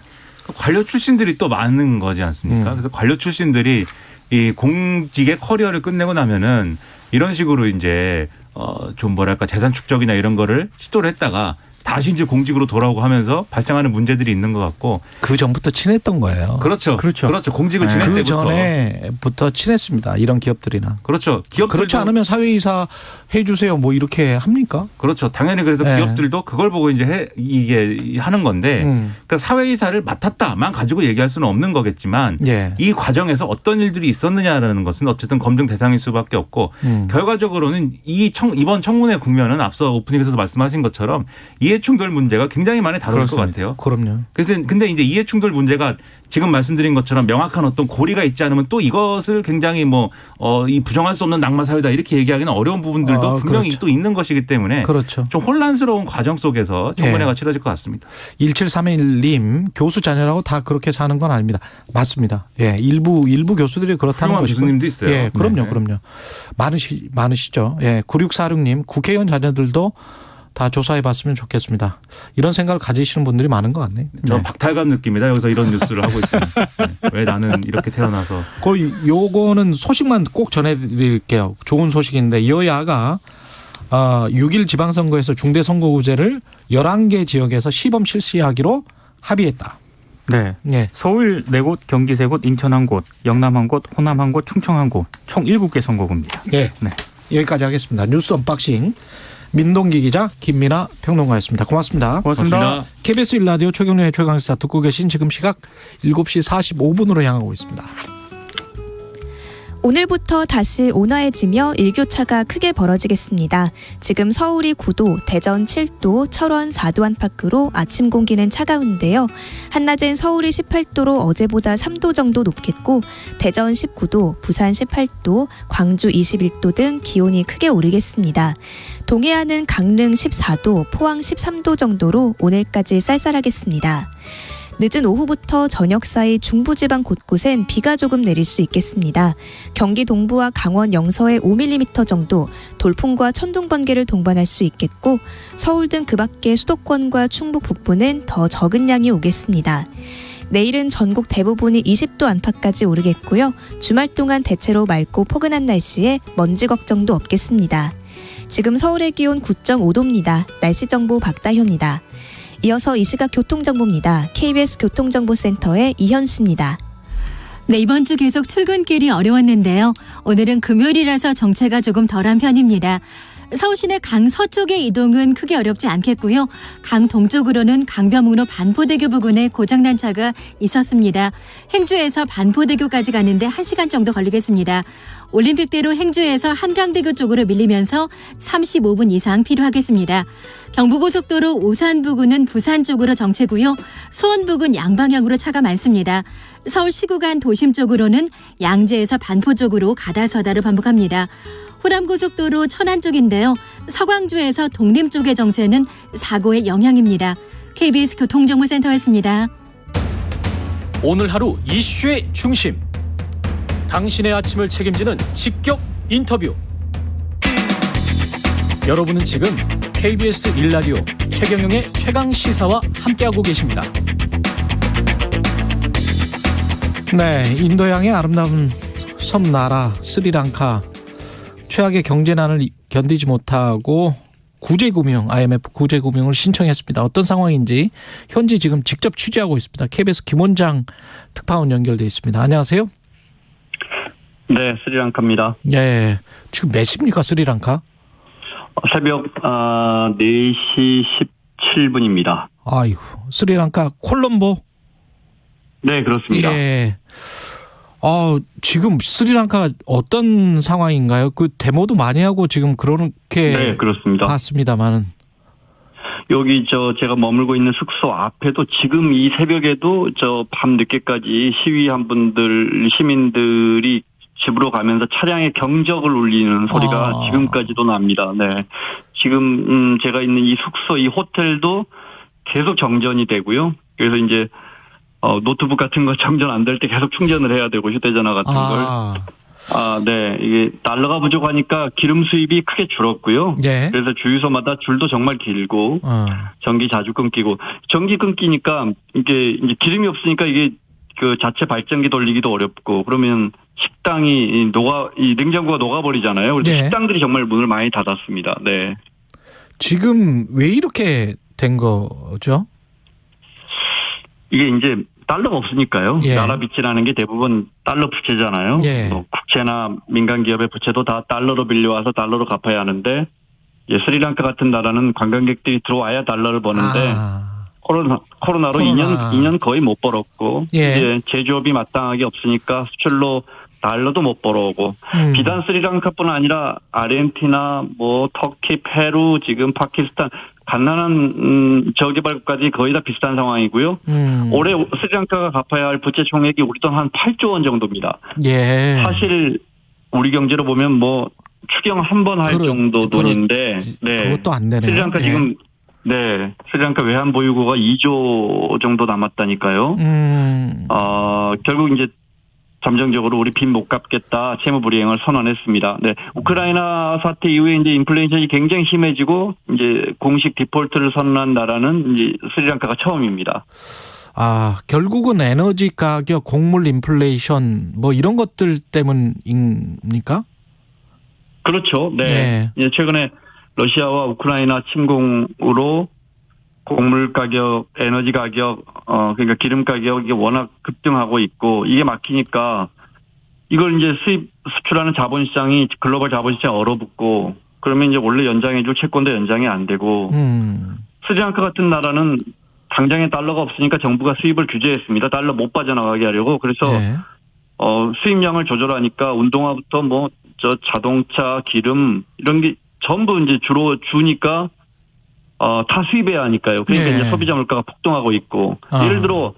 관료 출신들이 또 많은 거지 않습니까? 그래서 관료 출신들이 이 공직의 커리어를 끝내고 나면은 이런 식으로 이제 좀 뭐랄까 재산 축적이나 이런 거를 시도를 했다가 다시 이제 공직으로 돌아오고 하면서 발생하는 문제들이 있는 것 같고 그 전부터 친했던 거예요. 그렇죠. 공직을 지낼 그 때부터 전에부터 친했습니다. 이런 기업들이나. 그렇죠. 기업들도 그렇지 않으면 사회이사 해주세요. 뭐 이렇게 합니까? 그렇죠. 당연히 그래서 네. 기업들도 그걸 보고 이제 이게 하는 건데 그러니까 사회이사를 맡았다만 가지고 얘기할 수는 없는 거겠지만 예. 이 과정에서 어떤 일들이 있었느냐라는 것은 어쨌든 검증 대상일 수밖에 없고 결과적으로는 이번 청문회 국면은 앞서 오프닝에서도 말씀하신 것처럼 이해충돌 문제가 굉장히 많이 다룰 것 같아요. 그럼요. 그래서 근데 이제 이해충돌 문제가 지금 말씀드린 것처럼 명확한 어떤 고리가 있지 않으면 또 이것을 굉장히 이 부정할 수 없는 낙마 사회다 이렇게 얘기하기는 어려운 부분들도 분명히 그렇죠. 또 있는 것이기 때문에 그렇죠. 좀 혼란스러운 과정 속에서 청문회가 치러질 것 같습니다. 1731님 교수 자녀라고 다 그렇게 사는 건 아닙니다. 맞습니다. 예, 일부 교수들이 그렇다는 훌륭한 것이고. 교수님도 있어요. 예, 그럼요, 네. 그럼요. 많으시죠. 예, 9646님 국회의원 자녀들도 다 조사해봤으면 좋겠습니다. 이런 생각을 가지시는 분들이 많은 것 같네요. 저 박탈감 느낍니다. 여기서 이런 뉴스를 하고 있습니다. 네. 왜 나는 이렇게 태어나서. 요거는 소식만 꼭 전해드릴게요. 좋은 소식인데 여야가 6일 지방선거에서 중대선거구제를 11개 지역에서 시범 실시하기로 합의했다. 네. 네. 서울 4곳, 경기 3곳, 인천 1곳, 영남 1곳, 호남 1곳, 충청 1곳 총 7개 선거구입니다. 네. 네. 여기까지 하겠습니다. 뉴스 언박싱 민동기 기자 김민아 평론가였습니다. 고맙습니다. 고맙습니다. KBS 1라디오 최경련의 최강시사 듣고 계신 지금 시각 7시 45분으로 향하고 있습니다. 오늘부터 다시 온화해지며 일교차가 크게 벌어지겠습니다. 지금 서울이 9도, 대전 7도, 철원 4도 안팎으로 아침 공기는 차가운데요. 한낮엔 서울이 18도로 어제보다 3도 정도 높겠고 대전 19도, 부산 18도, 광주 21도 등 기온이 크게 오르겠습니다. 동해안은 강릉 14도, 포항 13도 정도로 오늘까지 쌀쌀하겠습니다. 늦은 오후부터 저녁 사이 중부지방 곳곳엔 비가 조금 내릴 수 있겠습니다. 경기 동부와 강원 영서에 5mm 정도, 돌풍과 천둥 번개를 동반할 수 있겠고 서울 등 그 밖의 수도권과 충북 북부는 더 적은 양이 오겠습니다. 내일은 전국 대부분이 20도 안팎까지 오르겠고요. 주말 동안 대체로 맑고 포근한 날씨에 먼지 걱정도 없겠습니다. 지금 서울의 기온 9.5도입니다. 날씨 정보 박다효입니다. 이어서 이 시각 교통정보입니다. KBS 교통정보센터의 이현씨입니다. 네, 이번 주 계속 출근길이 어려웠는데요. 오늘은 금요일이라서 정체가 조금 덜한 편입니다. 서울 시내 강 서쪽의 이동은 크게 어렵지 않겠고요. 강 동쪽으로는 강변북로 반포대교 부근에 고장난 차가 있었습니다. 행주에서 반포대교까지 가는데 1시간 정도 걸리겠습니다. 올림픽대로 행주에서 한강대교 쪽으로 밀리면서 35분 이상 필요하겠습니다. 경부고속도로 오산 부근은 부산 쪽으로 정체고요. 수원 부근 양방향으로 차가 많습니다. 서울 시구간 도심 쪽으로는 양재에서 반포 쪽으로 가다서다를 반복합니다. 호남고속도로 천안 쪽인데요. 서광주에서 독림 쪽의 정체는 사고의 영향입니다. KBS 교통정보센터였습니다. 오늘 하루 이슈의 중심. 당신의 아침을 책임지는 직격 인터뷰. 여러분은 지금 KBS 1라디오 최경영의 최강시사와 함께하고 계십니다. 네, 인도양의 아름다운 섬나라 스리랑카 최악의 경제난을 견디지 못하고 구제금융, IMF 구제금융을 신청했습니다. 어떤 상황인지 현지 지금 직접 취재하고 있습니다. KBS 김원장 특파원 연결돼 있습니다. 안녕하세요. 네, 스리랑카입니다. 예, 지금 몇 시입니까 스리랑카? 새벽 4시 17분입니다. 아이고, 스리랑카 콜롬보? 네, 그렇습니다. 예. 지금 스리랑카가 어떤 상황인가요? 그 데모도 많이 하고 지금 그렇게 네, 그렇습니다. 봤습니다만은. 여기 제가 머물고 있는 숙소 앞에도 지금 이 새벽에도 밤 늦게까지 시위한 시민들이 집으로 가면서 차량의 경적을 울리는 소리가 지금까지도 납니다. 네. 지금 제가 있는 이 숙소, 이 호텔도 계속 정전이 되고요. 그래서 이제 노트북 같은 거 정전 안 될 때 계속 충전을 해야 되고 휴대전화 같은 걸. 네. 이게 달러가 부족하니까 기름 수입이 크게 줄었고요. 예. 그래서 주유소마다 줄도 정말 길고 전기 자주 끊기고 전기 끊기니까 이게 이제 기름이 없으니까 이게 그 자체 발전기 돌리기도 어렵고 그러면 식당이 이 냉장고가 녹아버리잖아요. 그래서 예. 식당들이 정말 문을 많이 닫았습니다. 네. 지금 왜 이렇게 된 거죠? 이게 이제 달러가 없으니까요. 예. 나라 빚이라는 게 대부분 달러 부채잖아요. 예. 국채나 민간 기업의 부채도 다 달러로 빌려와서 달러로 갚아야 하는데 스리랑카 같은 나라는 관광객들이 들어와야 달러를 버는데 코로나로 2년 거의 못 벌었고 예. 이제 제조업이 마땅하게 없으니까 수출로 달러도 못 벌어오고 비단 스리랑카뿐 아니라 아르헨티나, 터키, 페루, 지금 파키스탄 갓난한 저개발국까지 거의 다 비슷한 상황이고요. 올해 스리랑카가 갚아야 할 부채 총액이 우리 돈 한 8조 원 정도입니다. 예. 사실 우리 경제로 보면 추경 한 번 할 정도 돈인데, 네. 그것도 안 되네요. 스리랑카 지금 스리랑카 외환 보유고가 2조 정도 남았다니까요. 결국 이제 잠정적으로 우리 빚 못 갚겠다 채무 불이행을 선언했습니다. 네. 우크라이나 사태 이후에 이제 인플레이션이 굉장히 심해지고 이제 공식 디폴트를 선언한 나라는 이제 스리랑카가 처음입니다. 결국은 에너지 가격, 곡물 인플레이션 이런 것들 때문입니까? 그렇죠. 네. 네. 최근에 러시아와 우크라이나 침공으로 곡물 가격, 에너지 가격, 그러니까 기름 가격이 워낙 급등하고 있고 이게 막히니까 이걸 이제 수출하는 자본시장이 글로벌 자본시장이 얼어붙고 그러면 이제 원래 연장해줄 채권도 연장이 안 되고 스리랑카 같은 나라는 당장에 달러가 없으니까 정부가 수입을 규제했습니다. 달러 못 빠져나가게 하려고. 그래서 수입량을 조절하니까 운동화부터 뭐 자동차, 기름 이런 게 전부 이제 주로 주니까 다 수입해야 하니까요. 그러니까 예. 이제 소비자 물가가 폭등하고 있고 예를 들어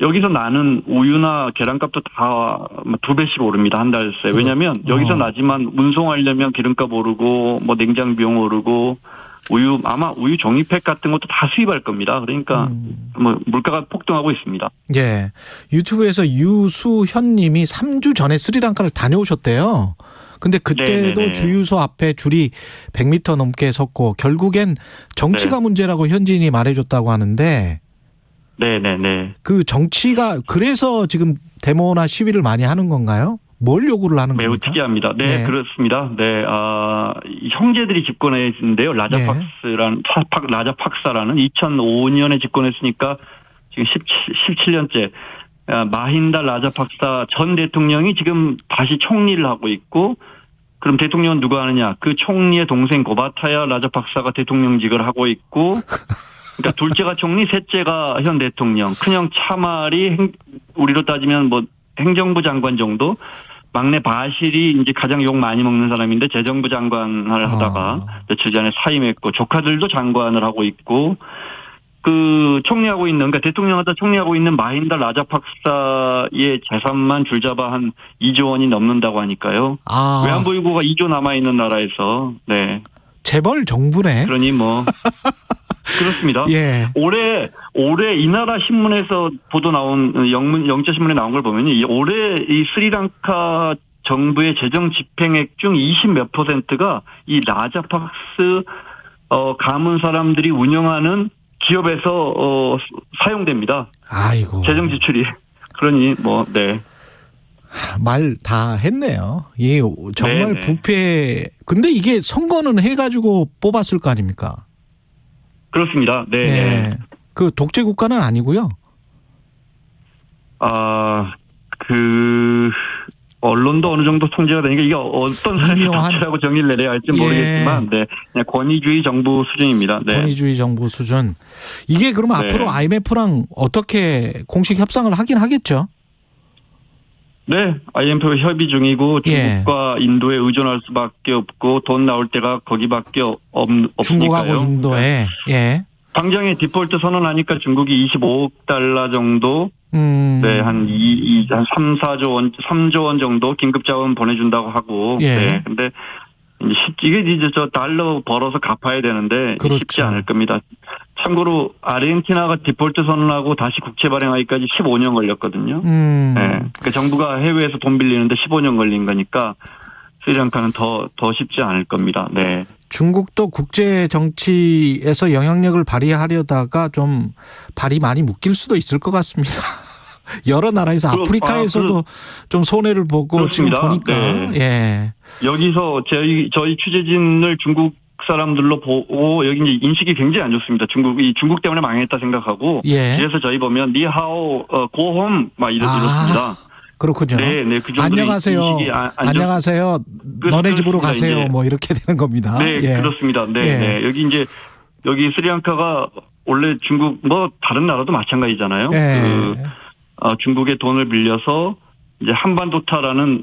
여기서 나는 우유나 계란값도 다 2배씩 오릅니다. 한 달 새. 왜냐하면 여기서 나지만 운송하려면 기름값 오르고 뭐 냉장 비용 오르고 아마 우유 종이팩 같은 것도 다 수입할 겁니다. 그러니까 뭐 물가가 폭등하고 있습니다. 예. 유튜브에서 유수현 님이 3주 전에 스리랑카를 다녀오셨대요. 근데 그때도 네네네. 주유소 앞에 줄이 100m 넘게 섰고 결국엔 정치가 네. 문제라고 현지인이 말해줬다고 하는데 네네네. 그 정치가 그래서 지금 데모나 시위를 많이 하는 건가요? 뭘 요구를 하는 매우 겁니까? 특이합니다. 네, 네. 그렇습니다. 네, 형제들이 집권해 있는데요. 라자팍사라는 2005년에 집권했으니까 지금 17년째 마힌다 라자팍사 전 대통령이 지금 다시 총리를 하고 있고, 그럼 대통령은 누가 하느냐? 그 총리의 동생 고바타야 라자팍사가 대통령직을 하고 있고, 그러니까 둘째가 총리, 셋째가 현 대통령, 큰형 차말이 우리로 따지면 뭐 행정부 장관 정도, 막내 바실이 이제 가장 욕 많이 먹는 사람인데 재정부 장관을 하다가 며칠 전에 사임했고, 조카들도 장관을 하고 있고, 그 총리하고 있는, 그러니까 대통령하다 총리하고 있는 마힌다 라자팍사의 재산만 줄잡아 한 2조 원이 넘는다고 하니까요. 외환보유고가 2조 남아 있는 나라에서, 네. 재벌 정부네. 그러니 뭐 그렇습니다. 예. 올해 이 나라 신문에서 보도 나온 영자 신문에 나온 걸 보면 올해 이 스리랑카 정부의 재정 집행액 중 20몇 %가 이 라자팍스 가문 사람들이 운영하는 기업에서 사용됩니다. 아이고. 재정 지출이. 그러니 뭐 네. 말 다 했네요. 예, 정말 네네. 부패. 근데 이게 선거는 해가지고 뽑았을 거 아닙니까? 그렇습니다. 네. 예. 그 독재 국가는 아니고요. 언론도 어느 정도 통제가 되니까 이게 어떤 사회라고 정의를 내려야 할지 모르겠지만, 네, 그냥 권위주의 정부 수준입니다. 네. 권위주의 정부 수준. 이게 그러면 네. 앞으로 IMF랑 어떻게 공식 협상을 하긴 하겠죠? 네, IMF 협의 중이고 중국과 인도에 의존할 수밖에 없고 돈 나올 때가 거기밖에 없으니까요. 중국하고 인도에. 예. 당장에 디폴트 선언하니까 중국이 25억 달러 정도, 네, 한 3, 4조 원, 3조 원 정도 긴급 자원 보내준다고 하고, 예. 네, 근데 이게 이제 저 달러 벌어서 갚아야 되는데 그렇죠. 쉽지 않을 겁니다. 참고로 아르헨티나가 디폴트 선언하고 다시 국채 발행하기까지 15년 걸렸거든요. 네, 그 정부가 해외에서 돈 빌리는데 15년 걸린 거니까 스리랑카는 더 쉽지 않을 겁니다. 네. 중국도 국제 정치에서 영향력을 발휘하려다가 좀 발이 많이 묶일 수도 있을 것 같습니다. 여러 나라에서 아프리카에서도 좀 손해를 보고 그렇습니다. 지금 보니까. 네. 예. 여기서 저희 취재진을 중국 사람들로 보고 여기 이제 인식이 굉장히 안 좋습니다. 중국 때문에 망했다 생각하고. 예. 그래서 저희 보면 니하오 고홈 막 이렇습니다. 그렇군요. 네, 그 정도 안녕하세요. 인식이 안녕하세요. 너네 집으로 가세요. 이제. 뭐 이렇게 되는 겁니다. 네, 예. 그렇습니다. 네, 예. 네. 여기 스리랑카가 원래 중국 뭐 다른 나라도 마찬가지잖아요. 예. 중국의 돈을 빌려서 이제 한반도타라는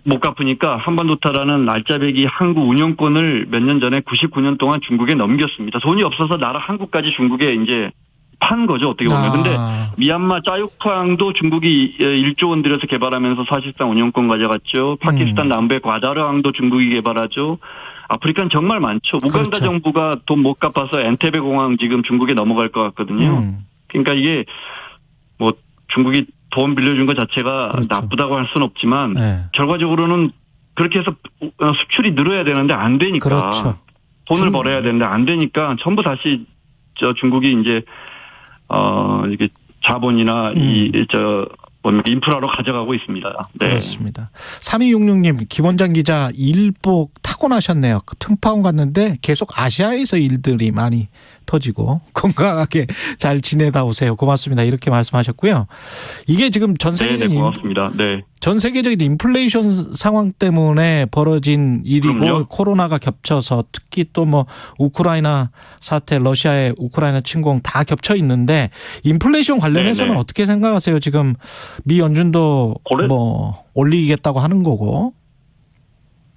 못 갚으니까 한반도타라는 알짜배기 항구 운영권을 몇 년 전에 99년 동안 중국에 넘겼습니다. 돈이 없어서 나라 한국까지 중국에 이제 판 거죠, 어떻게 보면. 근데 미얀마 짜육항도 중국이 1조 원 들여서 개발하면서 사실상 운영권 가져갔죠. 파키스탄 남부의 과다르항도 중국이 개발하죠. 아프리카는 정말 많죠. 우간다 그렇죠. 정부가 돈 못 갚아서 엔테베 공항 지금 중국에 넘어갈 것 같거든요. 그러니까 이게 뭐 중국이 돈 빌려준 것 자체가 그렇죠. 나쁘다고 할 수는 없지만 네. 결과적으로는 그렇게 해서 수출이 늘어야 되는데 안 되니까. 그렇죠. 돈을 벌어야 되는데 안 되니까 전부 다시 중국이 이제 이게 자본이나 인프라로 가져가고 있습니다. 네. 그렇습니다. 3266님, 김원장 기자 일복 타고나셨네요. 특파원 갔는데 계속 아시아에서 일들이 많이 터지고 건강하게 잘 지내다 오세요. 고맙습니다. 이렇게 말씀하셨고요. 이게 지금 전 세계적인 고맙습니다. 네. 전 세계적인 인플레이션 상황 때문에 벌어진 일이고 그럼요. 코로나가 겹쳐서 특히 또 뭐 우크라이나 사태, 러시아의 우크라이나 침공 다 겹쳐 있는데 인플레이션 관련해서는 네네. 어떻게 생각하세요? 지금 미 연준도 뭐 올리겠다고 하는 거고.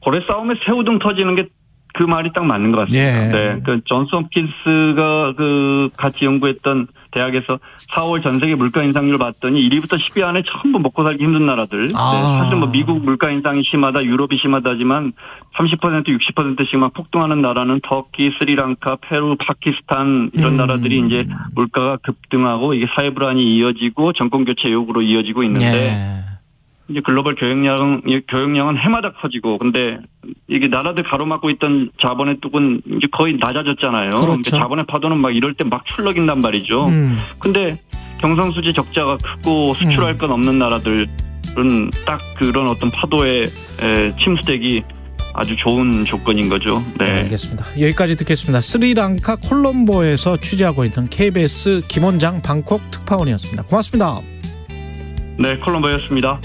고래 싸움에 새우등 터지는 게 그 말이 딱 맞는 것 같습니다. 예. 네, 그 존스 홉킨스가 그 같이 연구했던 대학에서 4월 전 세계 물가 인상률 봤더니 1위부터 10위 안에 전부 먹고 살기 힘든 나라들. 아. 네, 사실 뭐 미국 물가 인상이 심하다, 유럽이 심하다지만 30%, 60%씩 막 폭등하는 나라는 터키, 스리랑카, 페루, 파키스탄 이런 나라들이 이제 물가가 급등하고 이게 사회 불안이 이어지고 정권 교체 요구로 이어지고 있는데. 예. 이제 글로벌 교역량은 해마다 커지고, 근데 이게 나라들 가로막고 있던 자본의 뚝은 이제 거의 낮아졌잖아요. 그렇죠. 그러니까 자본의 파도는 막 이럴 때 막 출렁인단 말이죠. 근데 경상수지 적자가 크고 수출할 건 없는 나라들은 딱 그런 어떤 파도에 침수되기 아주 좋은 조건인 거죠. 네, 네. 알겠습니다. 여기까지 듣겠습니다. 스리랑카 콜롬보에서 취재하고 있는 KBS 김원장 방콕 특파원이었습니다. 고맙습니다. 네, 콜롬보였습니다.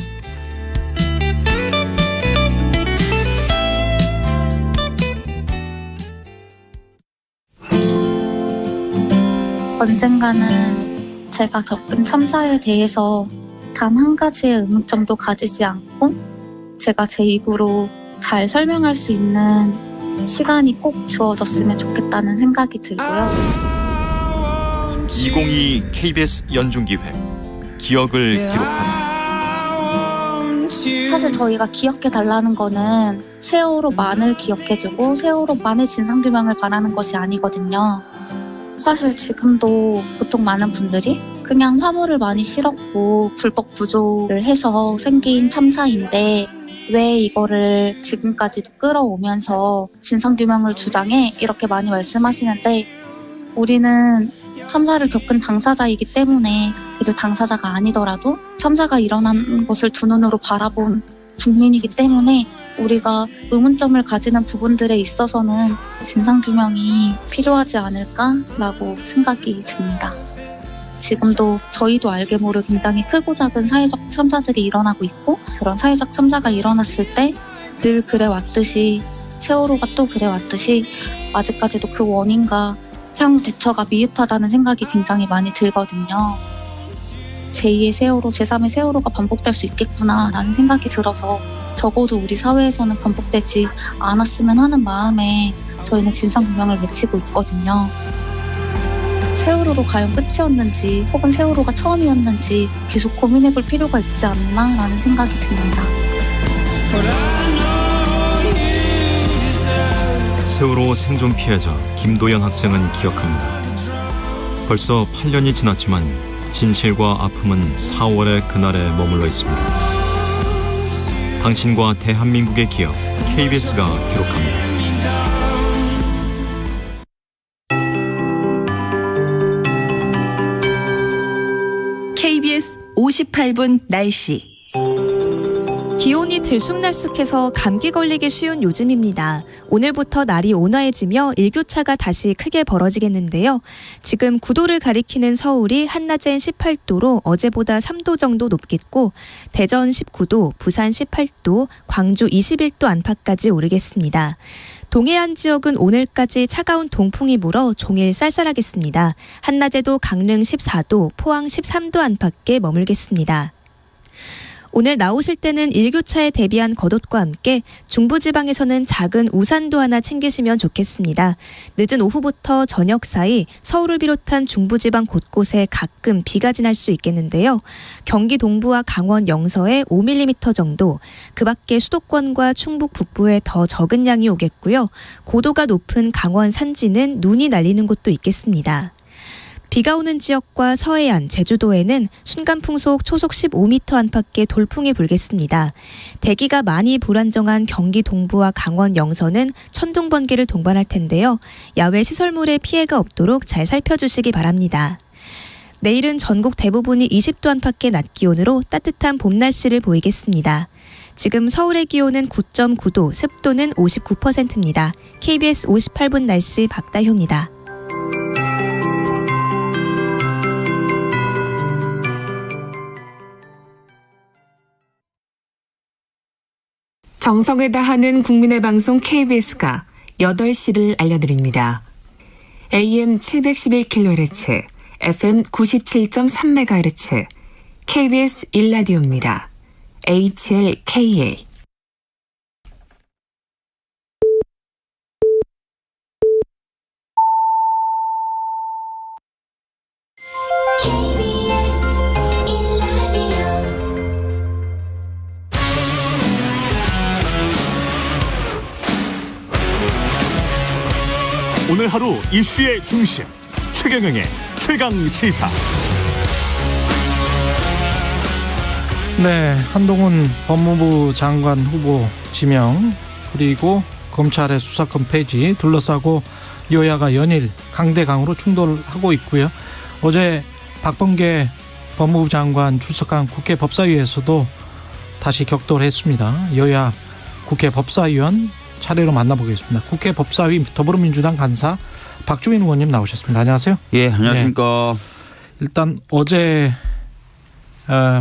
언젠가는 제가 겪은 참사에 대해서 단 한 가지의 의문점도 가지지 않고 제가 제 입으로 잘 설명할 수 있는 시간이 꼭 주어졌으면 좋겠다는 생각이 들고요. 2022 KBS 연중기획 기억을 기록하다. 사실 저희가 기억해달라는 거는 세월호만을 기억해주고 세월호만의 진상규명을 바라는 것이 아니거든요. 사실 지금도 보통 많은 분들이 그냥 화물을 많이 실었고 불법 구조를 해서 생긴 참사인데 왜 이거를 지금까지도 끌어오면서 진상규명을 주장해 이렇게 많이 말씀하시는데 우리는 참사를 겪은 당사자이기 때문에 그래도 당사자가 아니더라도 참사가 일어난 것을 두 눈으로 바라본 국민이기 때문에 우리가 의문점을 가지는 부분들에 있어서는 진상규명이 필요하지 않을까라고 생각이 듭니다. 지금도 저희도 알게 모를 굉장히 크고 작은 사회적 참사들이 일어나고 있고 그런 사회적 참사가 일어났을 때 늘 그래왔듯이 세월호가 또 그래왔듯이 아직까지도 그 원인과 향후 대처가 미흡하다는 생각이 굉장히 많이 들거든요. 제2의 세월호, 제3의 세월호가 반복될 수 있겠구나라는 생각이 들어서 적어도 우리 사회에서는 반복되지 않았으면 하는 마음에 저희는 진상규명을 외치고 있거든요. 세월호로 과연 끝이었는지 혹은 세월호가 처음이었는지 계속 고민해볼 필요가 있지 않나라는 생각이 듭니다. 세월호 생존 피해자 김도연 학생은 기억합니다. 벌써 8년이 지났지만 진실과 아픔은 4월의 그날에 머물러 있습니다. 당신과 대한민국의 기억 KBS가 기록합니다. KBS 58분 날씨. 기온이 들쑥날쑥해서 감기 걸리기 쉬운 요즘입니다. 오늘부터 날이 온화해지며 일교차가 다시 크게 벌어지겠는데요. 지금 9도를 가리키는 서울이 한낮엔 18도로 어제보다 3도 정도 높겠고 대전 19도, 부산 18도, 광주 21도 안팎까지 오르겠습니다. 동해안 지역은 오늘까지 차가운 동풍이 불어 종일 쌀쌀하겠습니다. 한낮에도 강릉 14도, 포항 13도 안팎에 머물겠습니다. 오늘 나오실 때는 일교차에 대비한 겉옷과 함께 중부지방에서는 작은 우산도 하나 챙기시면 좋겠습니다. 늦은 오후부터 저녁 사이 서울을 비롯한 중부지방 곳곳에 가끔 비가 지날 수 있겠는데요. 경기 동부와 강원 영서에 5mm 정도, 그 밖에 수도권과 충북 북부에 더 적은 양이 오겠고요. 고도가 높은 강원 산지는 눈이 날리는 곳도 있겠습니다. 비가 오는 지역과 서해안, 제주도에는 순간풍속 초속 15m 안팎의 돌풍이 불겠습니다. 대기가 많이 불안정한 경기 동부와 강원 영서는 천둥 번개를 동반할 텐데요. 야외 시설물에 피해가 없도록 잘 살펴주시기 바랍니다. 내일은 전국 대부분이 20도 안팎의 낮 기온으로 따뜻한 봄 날씨를 보이겠습니다. 지금 서울의 기온은 9.9도, 습도는 59%입니다. KBS 58분 날씨 박다효입니다. 정성을 다하는 국민의 방송 KBS가 8시를 알려드립니다. AM 711kHz, FM 97.3MHz, KBS 1라디오입니다. HLKA. 오늘 하루 이슈의 중심 최경영의 최강 시사. 네, 한동훈 법무부 장관 후보 지명 그리고 검찰의 수사권 폐지 둘러싸고 여야가 연일 강대강으로 충돌하고 있고요. 어제 박범계 법무부 장관 출석한 국회 법사위에서도 다시 격돌했습니다. 여야 국회 법사위원 차례로 만나보겠습니다. 국회 법사위 더불어민주당 간사 박주민 의원님 나오셨습니다. 안녕하세요. 예, 안녕하십니까. 네. 일단 어제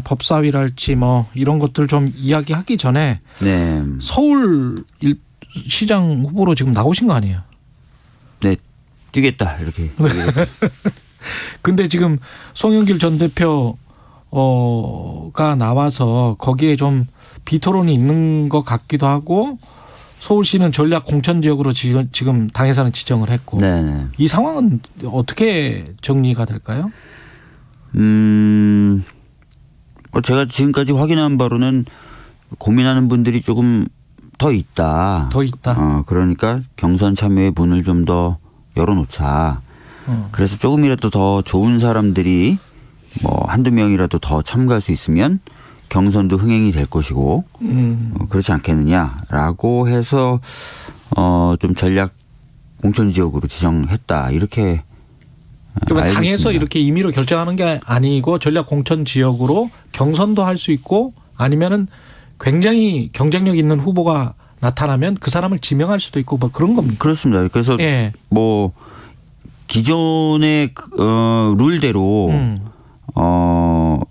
법사위랄지 뭐 이런 것들 좀 이야기하기 전에 네. 서울 시장 후보로 지금 나오신 거 아니에요? 네, 뛰겠다 이렇게. 근데 지금 송영길 전 대표가 나와서 거기에 좀 비토론이 있는 것 같기도 하고 서울시는 전략 공천 지역으로 지금 당에서는 지정을 했고 네네. 이 상황은 어떻게 정리가 될까요? 제가 지금까지 확인한 바로는 고민하는 분들이 조금 더 있다. 더 있다. 그러니까 경선 참여의 문을 좀 더 열어놓자. 그래서 조금이라도 더 좋은 사람들이 뭐 한두 명이라도 더 참가할 수 있으면 경선도 흥행이 될 것이고 그렇지 않겠느냐라고 해서 좀 전략 공천 지역으로 지정했다 이렇게. 그러면 알고 당에서 있습니다. 이렇게 임의로 결정하는 게 아니고 전략 공천 지역으로 경선도 할 수 있고 아니면은 굉장히 경쟁력 있는 후보가 나타나면 그 사람을 지명할 수도 있고 뭐 그런 겁니까? 그렇습니다. 그래서 예. 뭐 기존의 룰대로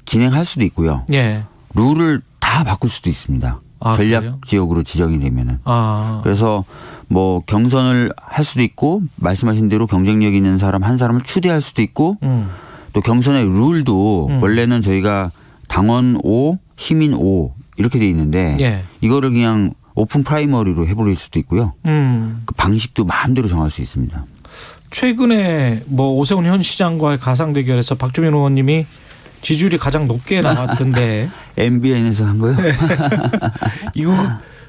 진행할 수도 있고요. 예. 룰을 다 바꿀 수도 있습니다. 전략 그래요? 지역으로 지정이 되면은. 그래서 뭐 경선을 할 수도 있고 말씀하신 대로 경쟁력 있는 사람 한 사람을 추대할 수도 있고 또 경선의 룰도 원래는 저희가 당원 5, 시민 5 이렇게 돼 있는데 예. 이거를 그냥 오픈 프라이머리로 해버릴 수도 있고요. 그 방식도 마음대로 정할 수 있습니다. 최근에 뭐 오세훈 현 시장과의 가상 대결에서 박주민 의원님이 지지율이 가장 높게 나왔던데 MBN에서 한 거요? 이거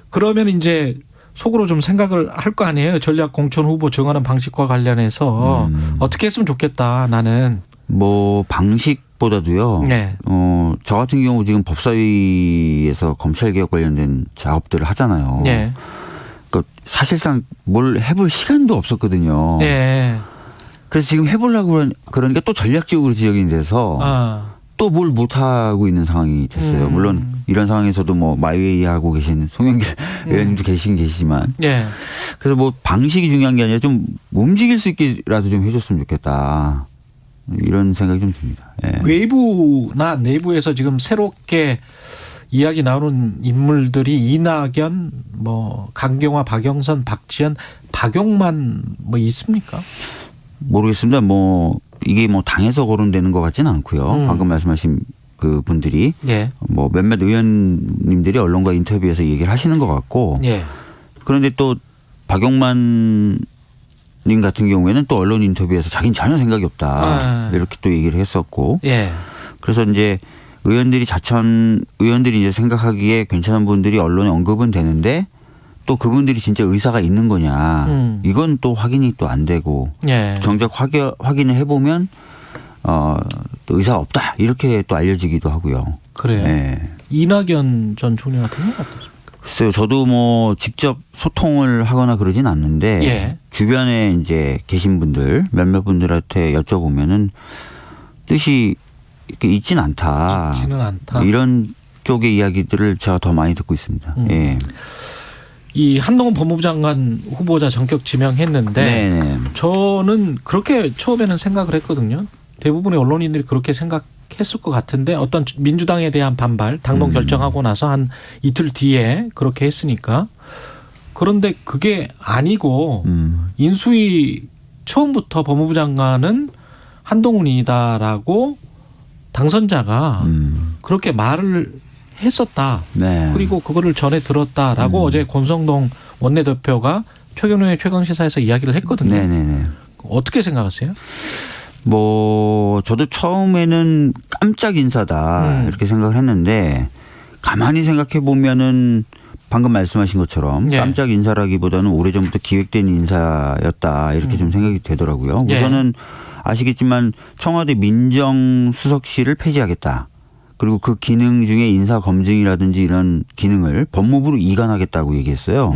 그러면 이제 속으로 좀 생각을 할 거 아니에요. 전략 공천 후보 정하는 방식과 관련해서 어떻게 했으면 좋겠다 나는. 뭐 방식보다도요. 네. 저 같은 경우 지금 법사위에서 검찰개혁 관련된 작업들을 하잖아요. 네. 그러니까 사실상 뭘 해볼 시간도 없었거든요. 네. 그래서 지금 해보려고 그러니까 또 전략지역으로 지정이 돼서 또 뭘 못하고 있는 상황이 됐어요. 물론 이런 상황에서도 뭐 마이웨이 하고 계신 송영길 의원님도 계시지만. 예. 그래서 뭐 방식이 중요한 게 아니라 좀 움직일 수 있게라도 좀 해줬으면 좋겠다. 이런 생각이 좀 듭니다. 예. 외부나 내부에서 지금 새롭게 이야기 나오는 인물들이 이낙연, 뭐 강경화, 박영선, 박지원, 박용만 뭐 있습니까? 모르겠습니다. 뭐 이게 뭐 당에서 거론되는 것 같지는 않고요. 방금 말씀하신 그 분들이 예. 뭐 몇몇 의원님들이 언론과 인터뷰에서 얘기를 하시는 것 같고 예. 그런데 또 박용만 님 같은 경우에는 또 언론 인터뷰에서 자기는 전혀 생각이 없다 이렇게 또 얘기를 했었고 예. 그래서 이제 의원들이 이제 생각하기에 괜찮은 분들이 언론에 언급은 되는데 또 그분들이 진짜 의사가 있는 거냐 이건 또 확인이 또 안 되고 예. 정작 확인을 해보면 또 의사가 없다 이렇게 또 알려지기도 하고요. 그래요. 네. 이낙연 전 총리 같은 경우는 어떻습니까? 글쎄요, 저도 뭐 직접 소통을 하거나 그러진 않는데 예. 주변에 이제 계신 분들 몇몇 분들한테 여쭤보면은 뜻이 이렇게 있진 않다. 있지는 않다. 이런 쪽의 이야기들을 제가 더 많이 듣고 있습니다. 예. 이 한동훈 법무부 장관 후보자 전격 지명했는데 네네. 저는 그렇게 처음에는 생각을 했거든요. 대부분의 언론인들이 그렇게 생각을 했을 것 같은데 어떤 민주당에 대한 반발, 당론 결정하고 나서 한 이틀 뒤에 그렇게 했으니까. 그런데 그게 아니고 인수위 처음부터 법무부 장관은 한동훈이다라고 당선자가 그렇게 말을 했었다. 네. 그리고 그거를 전해 들었다라고 어제 권성동 원내대표가 최경영의 최강시사에서 이야기를 했거든요. 네네네. 어떻게 생각하세요? 저도 처음에는 깜짝 인사다 이렇게 생각을 했는데 가만히 생각해 보면은 방금 말씀하신 것처럼 깜짝 인사라기보다는 오래전부터 기획된 인사였다 이렇게 좀 생각이 되더라고요. 우선은 아시겠지만 청와대 민정수석실을 폐지하겠다. 그리고 그 기능 중에 인사검증이라든지 이런 기능을 법무부로 이관하겠다고 얘기했어요.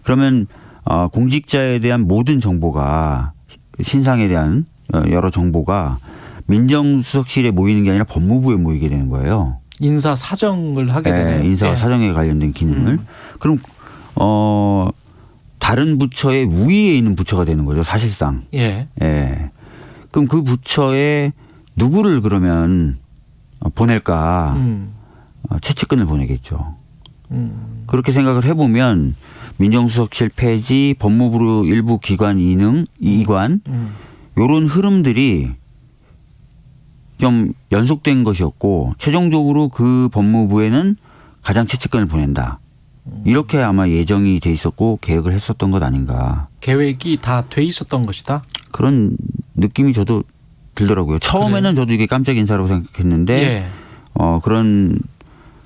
그러면 공직자에 대한 모든 정보가 신상에 대한 여러 정보가 민정수석실에 모이는 게 아니라 법무부에 모이게 되는 거예요. 인사 사정을 하게 되네요. 인사 사정에 관련된 기능을. 그럼 다른 부처의 우위에 있는 부처가 되는 거죠. 사실상. 예. 그럼 그 부처에 누구를 그러면 보낼까? 최측근을 보내겠죠. 그렇게 생각을 해보면 민정수석실 폐지, 법무부로 일부 기관 이관 이런 흐름들이 좀 연속된 것이었고 최종적으로 그 법무부에는 가장 최측근을 보낸다. 이렇게 아마 예정이 돼 있었고 계획을 했었던 것 아닌가. 계획이 다 돼 있었던 것이다. 그런 느낌이 저도 들더라고요. 처음에는 저도 이게 깜짝 인사라고 생각했는데 그런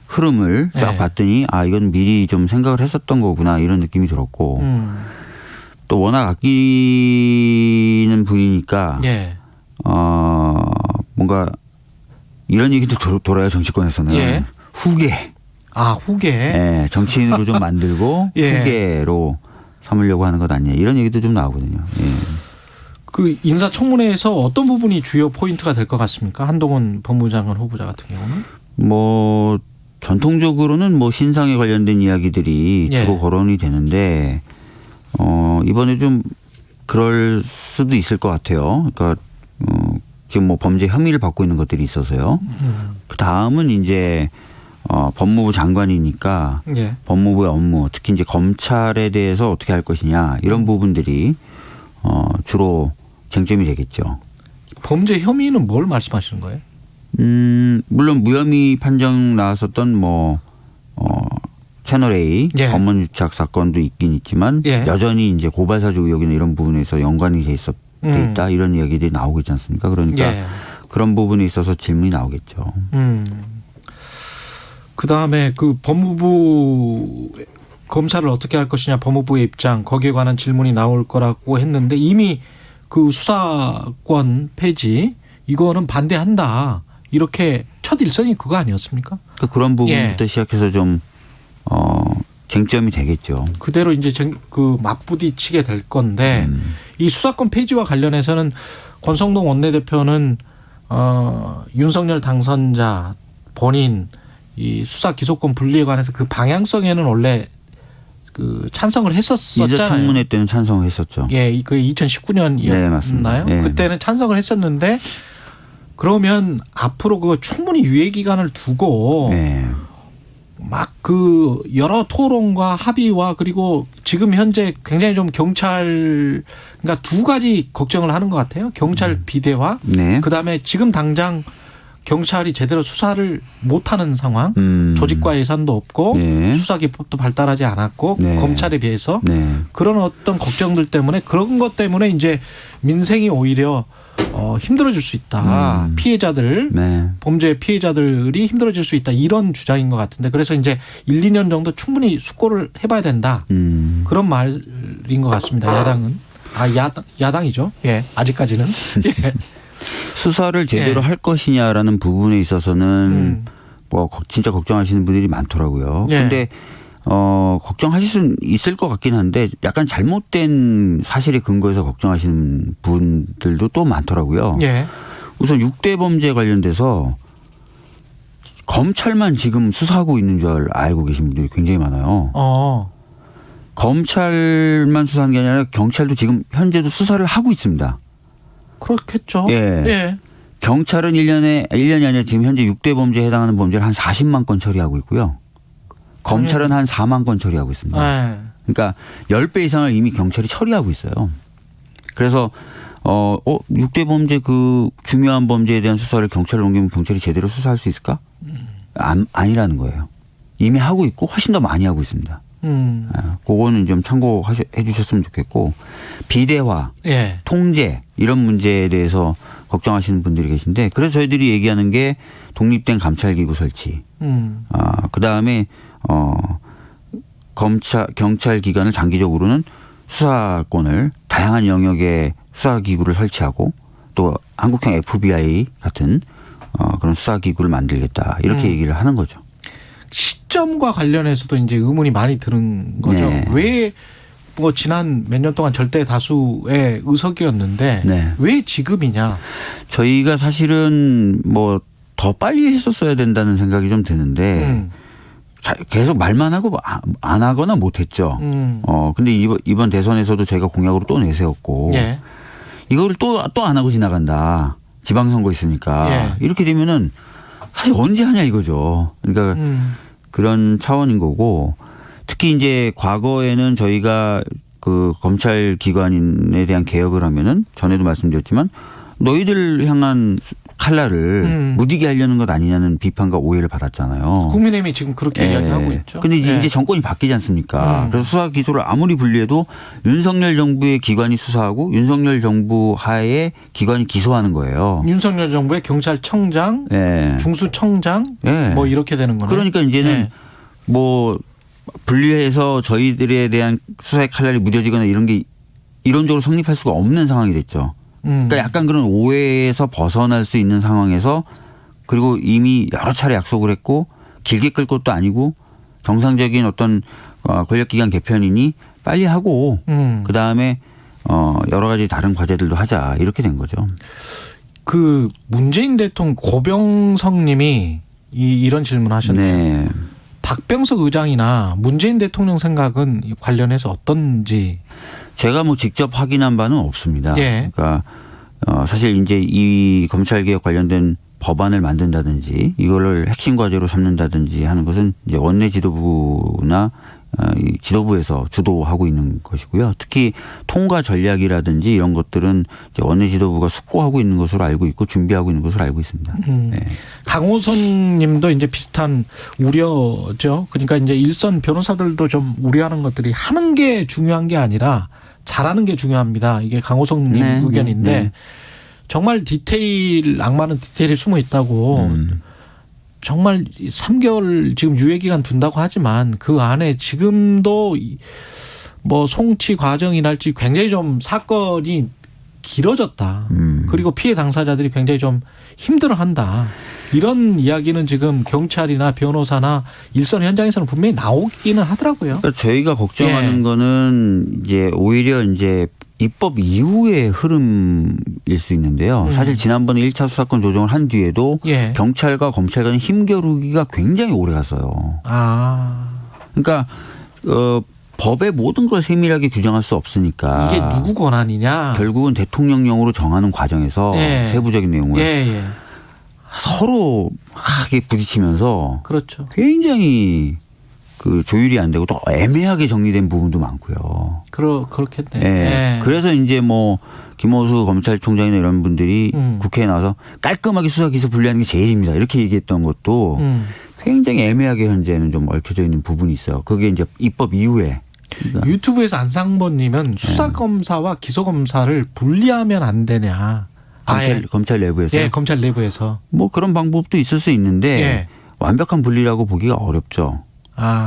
흐름을 쫙 봤더니 이건 미리 좀 생각을 했었던 거구나 이런 느낌이 들었고 또 워낙 아끼는 분이니까 뭔가 이런 얘기도 돌아요 정치권에서는 후계. 후계. 네, 정치인으로 좀 만들고 후계로 삼으려고 하는 것 아니냐 이런 얘기도 좀 나오거든요. 그 인사청문회에서 어떤 부분이 주요 포인트가 될 것 같습니까? 한동훈 법무부 장관 후보자 같은 경우는? 전통적으로는 신상에 관련된 이야기들이 주로 거론이 되는데 이번에 좀 그럴 수도 있을 것 같아요. 그러니까 지금 범죄 혐의를 받고 있는 것들이 있어서요. 그 다음은 이제 법무부 장관이니까 법무부의 업무, 특히 이제 검찰에 대해서 어떻게 할 것이냐 이런 부분들이 주로 쟁점이 되겠죠. 범죄 혐의는 뭘 말씀하시는 거예요? 물론 무혐의 판정 나왔었던 채널A 검언 유착 사건도 있긴 있지만 여전히 이제 고발 사주 의혹이나 이런 부분에서 연관이 돼 있다 이런 이야기들이 나오고 있지 않습니까? 그러니까 그런 부분에 있어서 질문이 나오겠죠. 그다음에 그 법무부 검사를 어떻게 할 것이냐 법무부의 입장 거기에 관한 질문이 나올 거라고 했는데 이미 그 수사권 폐지 이거는 반대한다. 이렇게 첫 일선이 그거 아니었습니까? 그런 부분부터 시작해서 좀 쟁점이 되겠죠. 그대로 이제 그 맞부딪히게 될 건데 이 수사권 폐지와 관련해서는 권성동 원내대표는 윤석열 당선자 본인 이 수사 기소권 분리에 관해서 그 방향성에는 원래 그 찬성을 했었잖아요. 인사청문회 때는 찬성을 했었죠. 그 2019년이었나요? 그때는 찬성을 했었는데 그러면 앞으로 그 충분히 유예 기간을 두고 막 그 여러 토론과 합의와 그리고 지금 현재 굉장히 좀 경찰 그러니까 두 가지 걱정을 하는 것 같아요. 경찰 비대화. 그다음에 지금 당장 경찰이 제대로 수사를 못하는 상황. 조직과 예산도 없고 수사기법도 발달하지 않았고 검찰에 비해서 그런 어떤 걱정들 때문에 그런 것 때문에 이제 민생이 오히려 힘들어질 수 있다. 피해자들, 범죄 피해자들이 힘들어질 수 있다. 이런 주장인 것 같은데 그래서 이제 1, 2년 정도 충분히 숙고를 해봐야 된다. 그런 말인 것 같습니다. 야당은. 야당이죠. 아직까지는. 수사를 제대로 할 것이냐라는 부분에 있어서는 진짜 걱정하시는 분들이 많더라고요. 그런데 걱정하실 수는 있을 것 같긴 한데 약간 잘못된 사실에 근거해서 걱정하시는 분들도 또 많더라고요. 우선 6대 범죄에 관련돼서 검찰만 지금 수사하고 있는 줄 알고 계신 분들이 굉장히 많아요. 검찰만 수사하는 게 아니라 경찰도 지금 현재도 수사를 하고 있습니다. 그렇겠죠. 경찰은 1년이 아니라 지금 현재 6대 범죄에 해당하는 범죄를 한 40만 건 처리하고 있고요. 검찰은 한 4만 건 처리하고 있습니다. 그러니까 10배 이상을 이미 경찰이 처리하고 있어요. 그래서 6대 범죄 그 중요한 범죄에 대한 수사를 경찰로 옮기면 경찰이 제대로 수사할 수 있을까? 아니라는 거예요. 이미 하고 있고 훨씬 더 많이 하고 있습니다. 그거는 좀 참고해 주셨으면 좋겠고 비대화, 통제 이런 문제에 대해서 걱정하시는 분들이 계신데 그래서 저희들이 얘기하는 게 독립된 감찰기구 설치. 그다음에 경찰 기관을 장기적으로는 수사권을 다양한 영역의 수사기구를 설치하고 또 한국형 FBI 같은 그런 수사기구를 만들겠다 이렇게 얘기를 하는 거죠. 시점과 관련해서도 이제 의문이 많이 드는 거죠. 네. 왜 뭐 지난 몇 년 동안 절대 다수의 의석이었는데 왜 지금이냐? 저희가 사실은 뭐 더 빨리 했었어야 된다는 생각이 좀 드는데 계속 말만 하고 안 하거나 못했죠. 근데 이번 대선에서도 저희가 공약으로 또 내세웠고 이거를 또 안 하고 지나간다. 지방선거 있으니까 이렇게 되면은 사실 언제 하냐 이거죠. 그러니까 그런 차원인 거고 특히 이제 과거에는 저희가 그 검찰 기관에 대한 개혁을 하면은 전에도 말씀드렸지만 너희들 향한 칼날을 무디게 하려는 것 아니냐는 비판과 오해를 받았잖아요. 국민의힘이 지금 그렇게 이야기하고 있죠. 근데 이제 정권이 바뀌지 않습니까? 그래서 수사 기소를 아무리 분리해도 윤석열 정부의 기관이 수사하고 윤석열 정부 하에 기관이 기소하는 거예요. 윤석열 정부의 경찰청장, 중수청장 뭐 이렇게 되는 거네요. 그러니까 이제는 뭐 분리해서 저희들에 대한 수사의 칼날이 무뎌지거나 이런 게 이론적으로 성립할 수가 없는 상황이 됐죠. 그러니까 약간 그런 오해에서 벗어날 수 있는 상황에서 그리고 이미 여러 차례 약속을 했고 길게 끌 것도 아니고 정상적인 어떤 권력기관 개편이니 빨리 하고 그다음에 여러 가지 다른 과제들도 하자 이렇게 된 거죠. 그 문재인 대통령 고병석 님이 이런 질문을 하셨네요. 박병석 의장이나 문재인 대통령 생각은 관련해서 어떤지. 제가 뭐 직접 확인한 바는 없습니다. 그러니까 사실 이제 이 검찰개혁 관련된 법안을 만든다든지 이거를 핵심 과제로 삼는다든지 하는 것은 이제 원내 지도부나 이 지도부에서 주도하고 있는 것이고요. 특히 통과 전략이라든지 이런 것들은 이제 원내 지도부가 숙고하고 있는 것으로 알고 있고 준비하고 있는 것으로 알고 있습니다. 강호선 님도 이제 비슷한 우려죠. 그러니까 이제 일선 변호사들도 좀 우려하는 것들이 하는 게 중요한 게 아니라 잘하는 게 중요합니다. 이게 강호선 님 의견인데 정말 악마는 디테일에 숨어 있다고 정말 3개월 지금 유예기간 둔다고 하지만 그 안에 지금도 뭐 송치 과정이랄지 굉장히 좀 사건이 길어졌다. 그리고 피해 당사자들이 굉장히 좀 힘들어한다. 이런 이야기는 지금 경찰이나 변호사나 일선 현장에서는 분명히 나오기는 하더라고요. 그러니까 저희가 걱정하는 거는 이제 오히려 이제 입법 이후의 흐름일 수 있는데요. 사실 지난번에 1차 수사권 조정을 한 뒤에도 경찰과 검찰 간의 힘겨루기가 굉장히 오래 갔어요. 그러니까 법의 모든 걸 세밀하게 규정할 수 없으니까. 이게 누구 권한이냐. 결국은 대통령령으로 정하는 과정에서 세부적인 내용을 서로 하게 부딪히면서 그렇죠. 굉장히 그 조율이 안 되고 또 애매하게 정리된 부분도 많고요. 그렇겠네. 그래서 이제 뭐 김호수 검찰총장이나 이런 분들이 국회에 나와서 깔끔하게 수사 기소 분리하는 게 제일입니다. 이렇게 얘기했던 것도 굉장히 애매하게 현재는 좀 얽혀져 있는 부분이 있어요. 그게 이제 입법 이후에. 그러니까. 유튜브에서 안상범님은 수사검사와 기소검사를 분리하면 안 되냐. 검찰 내부에서. 검찰 내부에서. 뭐 그런 방법도 있을 수 있는데 완벽한 분리라고 보기가 어렵죠.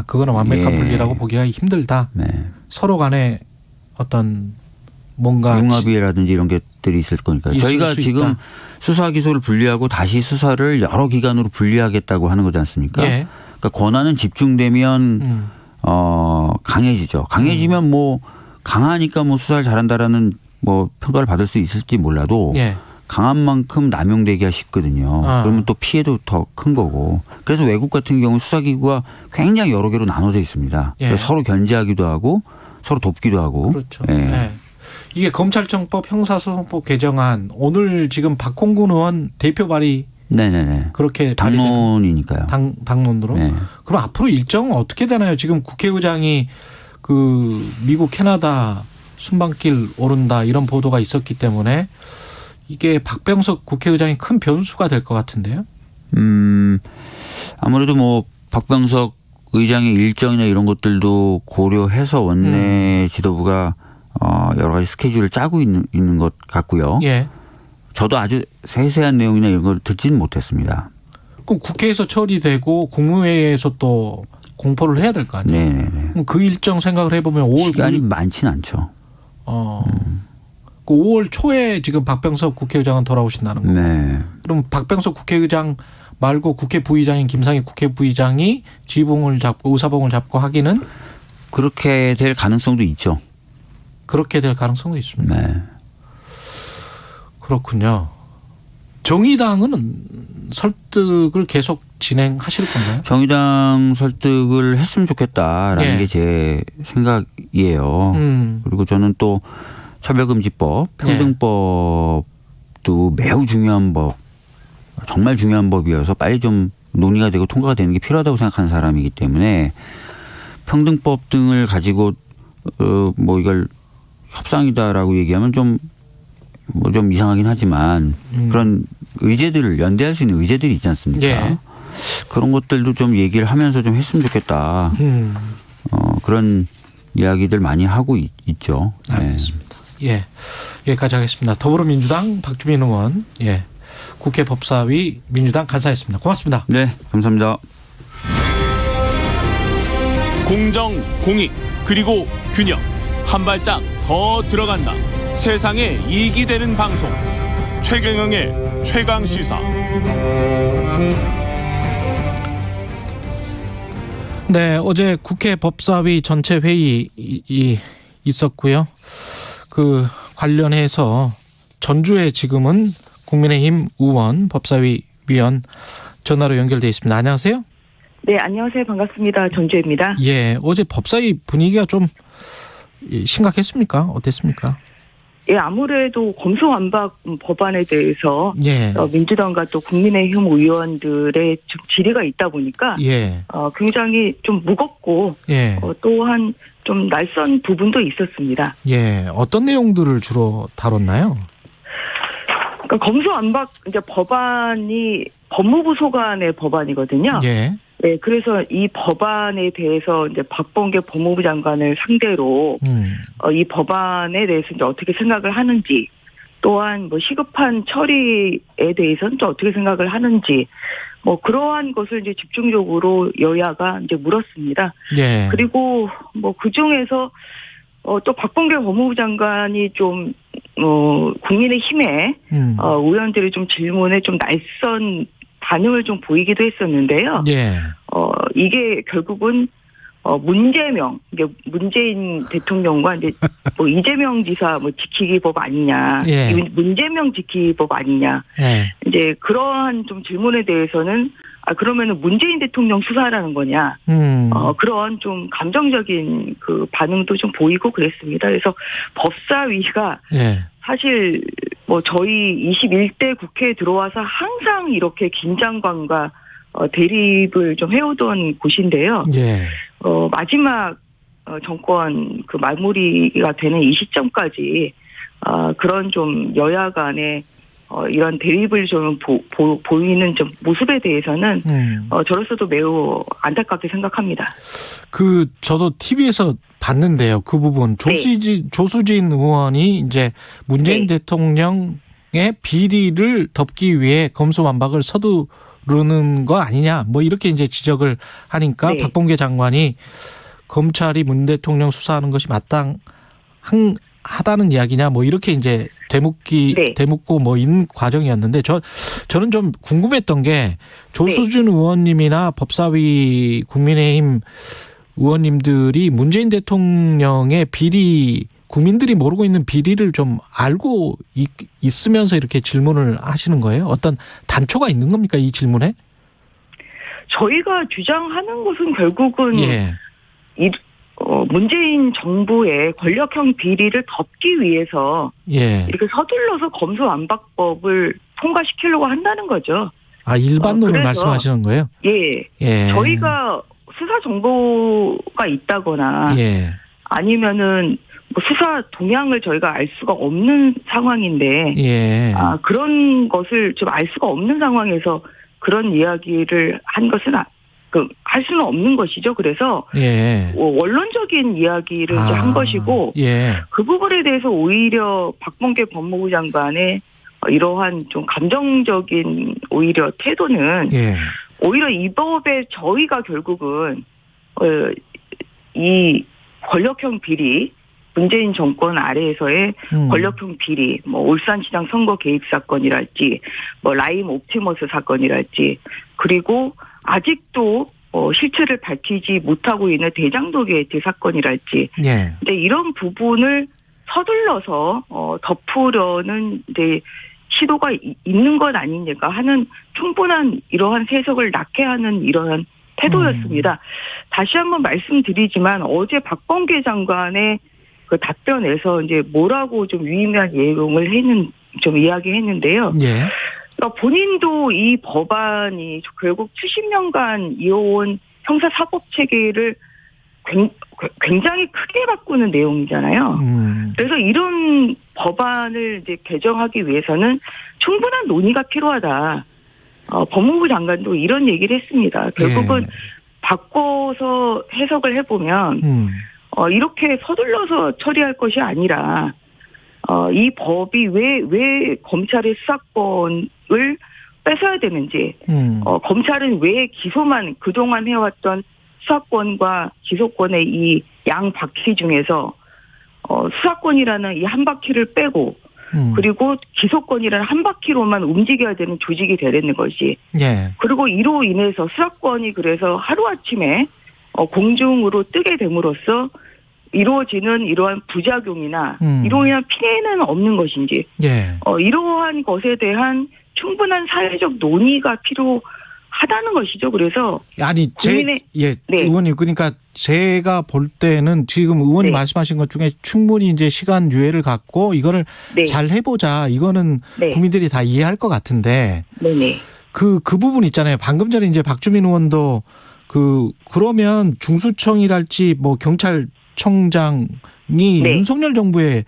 그거는 완벽한 분리라고 보기가 힘들다. 서로 간에 어떤 뭔가 융합이라든지 이런 것들이 있을 거니까. 저희가 지금 수사 기소를 분리하고 다시 수사를 여러 기관으로 분리하겠다고 하는 거지 않습니까? 그러니까 권한은 집중되면 강해지죠. 강해지면 뭐 강하니까 뭐 수사를 잘한다라는 뭐 평가를 받을 수 있을지 몰라도 강한 만큼 남용되기가 쉽거든요. 그러면 또 피해도 더 큰 거고. 그래서 외국 같은 경우 수사기구가 굉장히 여러 개로 나눠져 있습니다. 그래서 서로 견제하기도 하고 서로 돕기도 하고. 그렇죠. 이게 검찰청법 형사소송법 개정안 오늘 지금 박홍근 의원 대표 발의 네네네. 그렇게 당론이니까요. 당론으로. 네. 그럼 앞으로 일정은 어떻게 되나요? 지금 국회의장이 그 미국 캐나다 순방길 오른다 이런 보도가 있었기 때문에 이게 박병석 국회의장이 큰 변수가 될 것 같은데요. 아무래도 뭐 박병석 의장의 일정이나 이런 것들도 고려해서 원내 지도부가 여러 가지 스케줄을 짜고 있는 것 같고요. 예. 저도 아주 세세한 내용이나 이런 걸 듣지는 못했습니다. 그럼 국회에서 처리되고 국무회의에서 또 공포를 해야 될 거 아니에요? 네네네. 그럼 그 일정 생각을 해보면 5월 시간이 많지는 않죠. 그 5월 초에 지금 박병석 국회의장은 돌아오신다는 거고. 네. 그럼 박병석 국회의장 말고 국회 부의장인 김상희 국회 부의장이 지휘봉을 잡고 의사봉을 잡고 하기는 그렇게 될 가능성도 있죠. 그렇게 될 가능성도 있습니다. 네. 그렇군요. 정의당은 설득을 계속 진행하실 건가요? 정의당 설득을 했으면 좋겠다라는 예. 게 제 생각이에요. 그리고 저는 또 차별금지법, 평등법도 매우 중요한 법, 정말 중요한 법이어서 빨리 좀 논의가 되고 통과가 되는 게 필요하다고 생각하는 사람이기 때문에 평등법 등을 가지고 뭐 이걸 협상이다라고 얘기하면 좀 이상하긴 하지만 그런 의제들을 연대할 수 있는 의제들이 있지 않습니까? 예. 그런 것들도 좀 얘기를 하면서 좀 했으면 좋겠다. 그런 이야기들 많이 하고 있죠. 알겠습니다. 예. 여기까지 하겠습니다. 더불어민주당 박주민 의원, 예. 국회 법사위 민주당 간사였습니다. 고맙습니다. 네, 감사합니다. 공정, 공익, 그리고 균형. 한 발짝 더 들어간다. 세상에 이익이 되는 방송. 최경영의 최강시사. 네, 어제 국회 법사위 전체 회의 있었고요. 그 관련해서 전주에 지금은 국민의힘 의원 법사위 위원 전화로 연결돼 있습니다. 안녕하세요. 네, 안녕하세요. 반갑습니다. 전주입니다. 예, 어제 법사위 분위기가 좀 심각했습니까? 어땠습니까? 예, 아무래도 검수완박 법안에 대해서 예. 민주당과 또 국민의힘 의원들의 좀 질의가 있다 보니까 예. 굉장히 좀 무겁고 예. 또한 좀 낯선 부분도 있었습니다. 예, 어떤 내용들을 주로 다뤘나요? 그러니까 검수완박 이제 법안이 법무부 소관의 법안이거든요. 예. 네, 그래서 이 법안에 대해서 이제 박범계 법무부 장관을 상대로 이 법안에 대해서 이제 어떻게 생각을 하는지, 또한 뭐 시급한 처리에 대해서는 또 어떻게 생각을 하는지, 뭐 그러한 것을 이제 집중적으로 여야가 이제 물었습니다. 예. 그리고 뭐 그 중에서 또 박범계 법무부 장관이 좀 국민의힘의 의원들이 좀 질문에 좀 낯선 반응을 좀 보이기도 했었는데요. 예. 이게 결국은 문재명, 이게 문재인 대통령과 이제 뭐 이재명 지사 뭐 지키기 법 아니냐, 예. 문재명 지키기 법 아니냐, 예. 이제 그러한 좀 질문에 대해서는 그러면은 문재인 대통령 수사라는 거냐, 그런 좀 감정적인 그 반응도 좀 보이고 그랬습니다. 그래서 법사위가 예. 사실 뭐 저희 21대 국회에 들어와서 항상 이렇게 긴장감과 대립을 좀 해오던 곳인데요. 예. 마지막 정권 그 마무리가 되는 이 시점까지 그런 좀 여야 간의 이런 대립을 좀 보이는 좀 모습에 대해서는 저로서도 매우 안타깝게 생각합니다. 저도 TV에서 봤는데요. 그 부분 조수진 의원이 이제 문재인 대통령의 비리를 덮기 위해 검수완박을 서두르는 거 아니냐, 뭐 이렇게 이제 지적을 하니까 박범계 장관이 검찰이 문 대통령 수사하는 것이 마땅하다는 이야기냐, 뭐 이렇게 이제 되묻고 뭐 있는 과정이었는데 저는 좀 궁금했던 게 조수진 의원님이나 법사위 국민의힘 의원님들이 문재인 대통령의 비리, 국민들이 모르고 있는 비리를 좀 알고 있으면서 이렇게 질문을 하시는 거예요? 어떤 단초가 있는 겁니까, 이 질문에? 저희가 주장하는 것은 결국은 문재인 정부의 권력형 비리를 덮기 위해서 예. 이렇게 서둘러서 검수완박법을 통과시키려고 한다는 거죠. 아, 일반론을 말씀하시는 거예요? 예. 예. 저희가 수사 정보가 있다거나 예. 아니면은 뭐 수사 동향을 저희가 알 수가 없는 상황인데 예. 그런 것을 좀 알 수가 없는 상황에서 그런 이야기를 한 것은 할 수는 없는 것이죠. 그래서 예. 원론적인 이야기를 이제 한 것이고 예. 그 부분에 대해서 오히려 박범계 법무부 장관의 이러한 좀 감정적인 오히려 태도는 예. 오히려 이 법에 저희가 결국은 이 권력형 비리 문재인 정권 아래에서의 권력형 비리, 뭐 울산시장 선거 개입 사건이랄지, 뭐 라임 옵티머스 사건이랄지, 그리고 아직도 실체를 밝히지 못하고 있는 대장동 게이트 사건이랄지, 예. 근데 이런 부분을 서둘러서 덮으려는 이제 시도가 있는 것 아니냐가 하는 충분한 이러한 세석을 낳게 하는 이러한 태도였습니다. 다시 한번 말씀드리지만 어제 박범계 장관의 그 답변에서 이제 뭐라고 좀 유의미한 내용을 좀 이야기했는데요. 예. 그러니까 본인도 이 법안이 결국 70년간 이어온 형사사법 체계를 굉장히 크게 바꾸는 내용이잖아요. 그래서 이런 법안을 이제 개정하기 위해서는 충분한 논의가 필요하다. 법무부 장관도 이런 얘기를 했습니다. 결국은 바꿔서 해석을 해보면 이렇게 서둘러서 처리할 것이 아니라 이 법이 왜 검찰의 수사권을 뺏어야 되는지 검찰은 왜 기소만 그동안 해왔던 수사권과 기소권의 이 양 바퀴 중에서 수사권이라는 이 한 바퀴를 빼고 그리고 기소권이라는 한 바퀴로만 움직여야 되는 조직이 되는 것이 예. 그리고 이로 인해서 수사권이 그래서 하루아침에 공중으로 뜨게 됨으로써 이루어지는 이러한 부작용이나 이로 인한 피해는 없는 것인지 예. 이러한 것에 대한 충분한 사회적 논의가 필요하다는 것이죠. 그래서 아니 네. 의원님 그러니까 제가 볼 때는 지금 의원님 말씀하신 것 중에 충분히 이제 시간 유예를 갖고 이거를 잘 해보자 이거는 국민들이 다 이해할 것 같은데 그 부분 있잖아요. 방금 전에 이제 박주민 의원도 그러면 중수청이랄지 뭐 경찰청장이 윤석열 정부의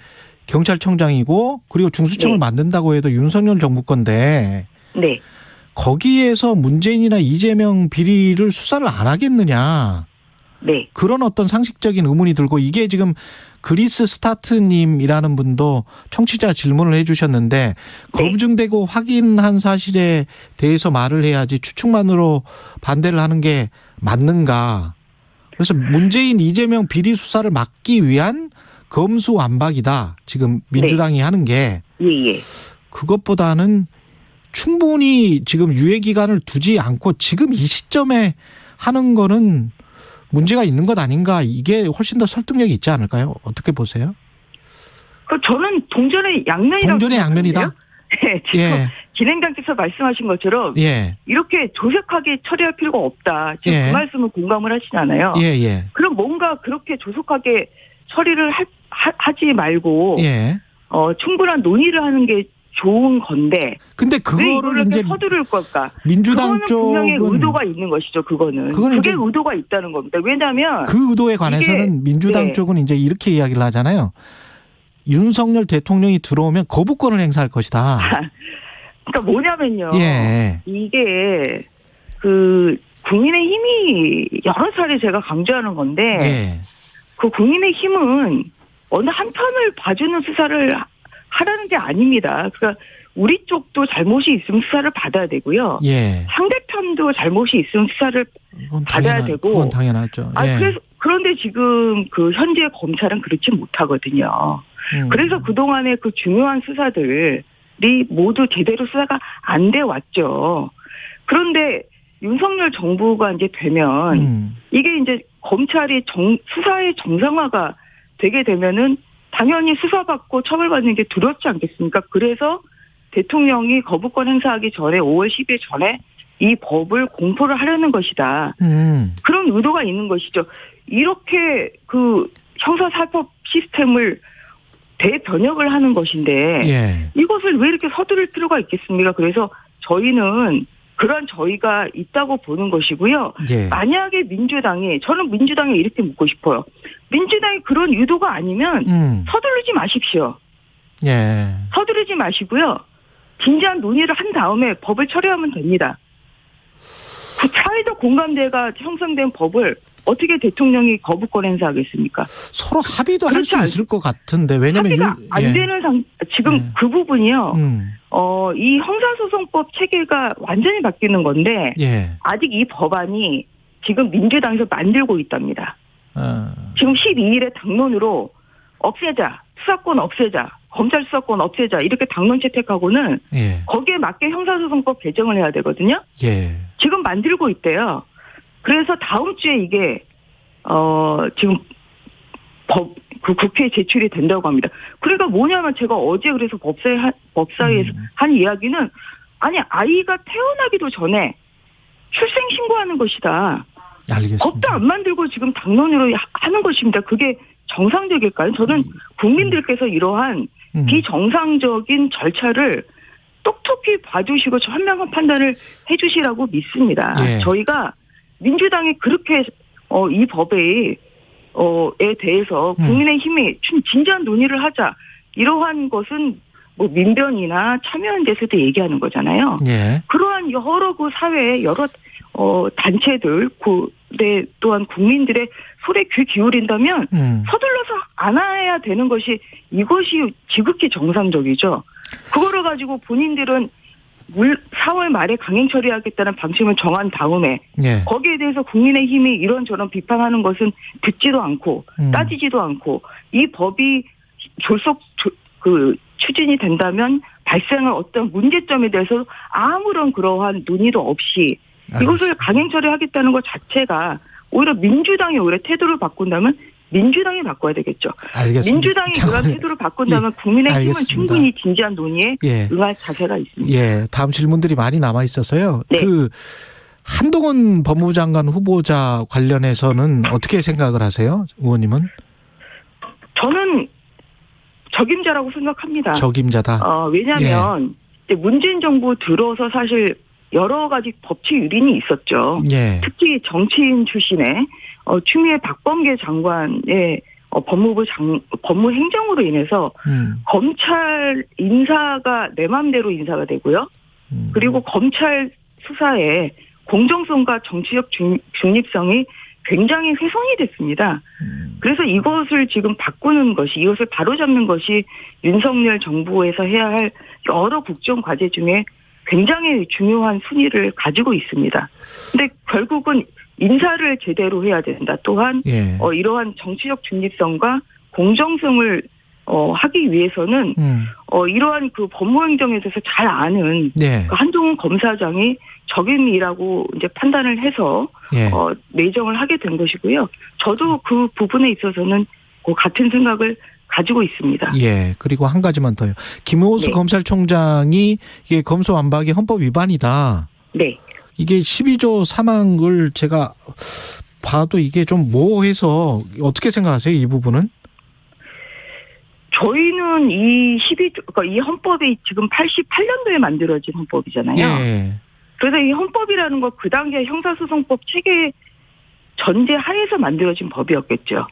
경찰청장이고 그리고 중수청을 만든다고 해도 윤석열 정부 건데 거기에서 문재인이나 이재명 비리를 수사를 안 하겠느냐. 그런 어떤 상식적인 의문이 들고 이게 지금 그리스 스타트님이라는 분도 청취자 질문을 해 주셨는데 검증되고 확인한 사실에 대해서 말을 해야지 추측만으로 반대를 하는 게 맞는가. 그래서 문재인 이재명 비리 수사를 막기 위한 검수완박이다. 지금 민주당이 하는 게. 그것보다는 충분히 지금 유예 기간을 두지 않고 지금 이 시점에 하는 거는 문제가 있는 것 아닌가. 이게 훨씬 더 설득력이 있지 않을까요? 어떻게 보세요? 저는 동전의 양면이라고 동전의 양면이다? 네, 지금 진행장께서 말씀하신 것처럼 이렇게 조속하게 처리할 필요가 없다. 지금 그 말씀은 공감을 하시잖아요. 그럼 뭔가 그렇게 조속하게 처리를 하지 말고 충분한 논의를 하는 게 좋은 건데. 근데 그거를 이제 서두를 걸까? 민주당 쪽은 분명히 의도가 있는 것이죠. 그게 의도가 있다는 겁니다. 왜냐하면 그 의도에 관해서는 민주당 쪽은 이제 이렇게 이야기를 하잖아요. 윤석열 대통령이 들어오면 거부권을 행사할 것이다. 그러니까 뭐냐면요. 이게 국민의힘이 여러 차례 제가 강조하는 건데 그 국민의힘은 어느 한 편을 봐주는 수사를 하라는 게 아닙니다. 그러니까 우리 쪽도 잘못이 있으면 수사를 받아야 되고요. 상대편도 잘못이 있으면 수사를 받아야 되고. 그건 당연하죠. 그런데 지금 현재 검찰은 그렇지 못하거든요. 그래서 그동안에 그 중요한 수사들이 모두 제대로 수사가 안 돼 왔죠. 그런데 윤석열 정부가 이제 되면 이게 이제 검찰이 수사의 정상화가 되게 되면은 당연히 수사받고 처벌받는 게 두렵지 않겠습니까? 그래서 대통령이 거부권 행사하기 전에 5월 10일 전에 이 법을 공포를 하려는 것이다. 그런 의도가 있는 것이죠. 이렇게 그 형사사법 시스템을 대변혁을 하는 것인데 예. 이것을 왜 이렇게 서두를 필요가 있겠습니까? 그래서 저희는 그런 저희가 있다고 보는 것이고요. 예. 만약에 저는 민주당에 이렇게 묻고 싶어요. 민주당이 그런 의도가 아니면 서두르지 마십시오. 예. 서두르지 마시고요. 진지한 논의를 한 다음에 법을 처리하면 됩니다. 그 사회적 공감대가 형성된 법을 어떻게 대통령이 거부권 행사하겠습니까? 서로 합의도 할 수 있을 것 같은데 왜냐면 합의가 안 되는 지금 그 부분이요. 이 형사소송법 체계가 완전히 바뀌는 건데 예. 아직 이 법안이 지금 민주당에서 만들고 있답니다. 지금 12일에 당론으로 없애자, 수사권 없애자, 검찰 수사권 없애자 이렇게 당론 채택하고는 예. 거기에 맞게 형사소송법 개정을 해야 되거든요. 예. 지금 만들고 있대요. 그래서 다음 주에 이게 지금 국회에 제출이 된다고 합니다. 그러니까 뭐냐면 제가 어제 그래서 법사위에서 한 이야기는 아니 아이가 태어나기도 전에 출생 신고하는 것이다. 알겠습니다. 법도 안 만들고 지금 당론으로 하는 것입니다. 그게 정상적일까요? 저는 국민들께서 이러한 비정상적인 절차를 똑똑히 봐주시고 현명한 판단을 해주시라고 믿습니다. 예. 저희가 민주당이 그렇게 이 법에 대해서 국민의힘이 진지한 논의를 하자 이러한 것은 뭐 민변이나 참여연대에서도 얘기하는 거잖아요. 예. 그러한 여러 그 사회의 여러 단체들 또한 국민들의 소리에 귀 기울인다면 서둘러서 안 해야 되는 것이 이것이 지극히 정상적이죠. 그거를 가지고 본인들은 4월 말에 강행 처리하겠다는 방침을 정한 다음에 예. 거기에 대해서 국민의힘이 이런저런 비판하는 것은 듣지도 않고 따지지도 않고 이 법이 추진이 된다면 발생할 어떤 문제점에 대해서 아무런 그러한 논의도 없이 이것을 강행 처리하겠다는 것 자체가 오히려 민주당이 오히려 태도를 바꾼다면 민주당이 바꿔야 되겠죠. 알겠습니다. 민주당이 그런 태도를 바꾼다면 국민의힘은 알겠습니다. 충분히 진지한 논의에 예. 응할 자세가 있습니다. 예, 다음 질문들이 많이 남아 있어서요. 네. 그 한동훈 법무부 장관 후보자 관련해서는 어떻게 생각을 하세요, 의원님은? 저는 적임자라고 생각합니다. 적임자다. 왜냐하면 이제 문재인 정부 들어서 사실 여러 가지 법치 유린이 있었죠. 예. 특히 정치인 출신의 추미애 박범계 장관의 법무 행정으로 인해서 검찰 인사가 내 맘대로 인사가 되고요. 그리고 검찰 수사에 공정성과 정치적 중립성이 굉장히 훼손이 됐습니다. 그래서 이것을 지금 바꾸는 것이 이것을 바로잡는 것이 윤석열 정부에서 해야 할 여러 국정 과제 중에 굉장히 중요한 순위를 가지고 있습니다. 근데 결국은 인사를 제대로 해야 된다. 또한 예. 이러한 정치적 중립성과 공정성을 하기 위해서는 이러한 그 법무행정에 대해서 잘 아는 네. 그 한동훈 검사장이 적임이라고 이제 판단을 해서 예. 내정을 하게 된 것이고요. 저도 그 부분에 있어서는 같은 생각을 가지고 있습니다. 예. 그리고 한 가지만 더요. 김호수 네. 검찰총장이 이게 검소완박이 헌법 위반이다. 네. 이게 12조 사망을 제가 봐도 이게 좀 모호해서 어떻게 생각하세요? 이 부분은? 저희는 이 헌법이 지금 88년도에 만들어진 헌법이잖아요. 예. 그래서 이 헌법이라는 거 그 당시에 형사소송법 체계 전제 하에서 만들어진 법이었겠죠.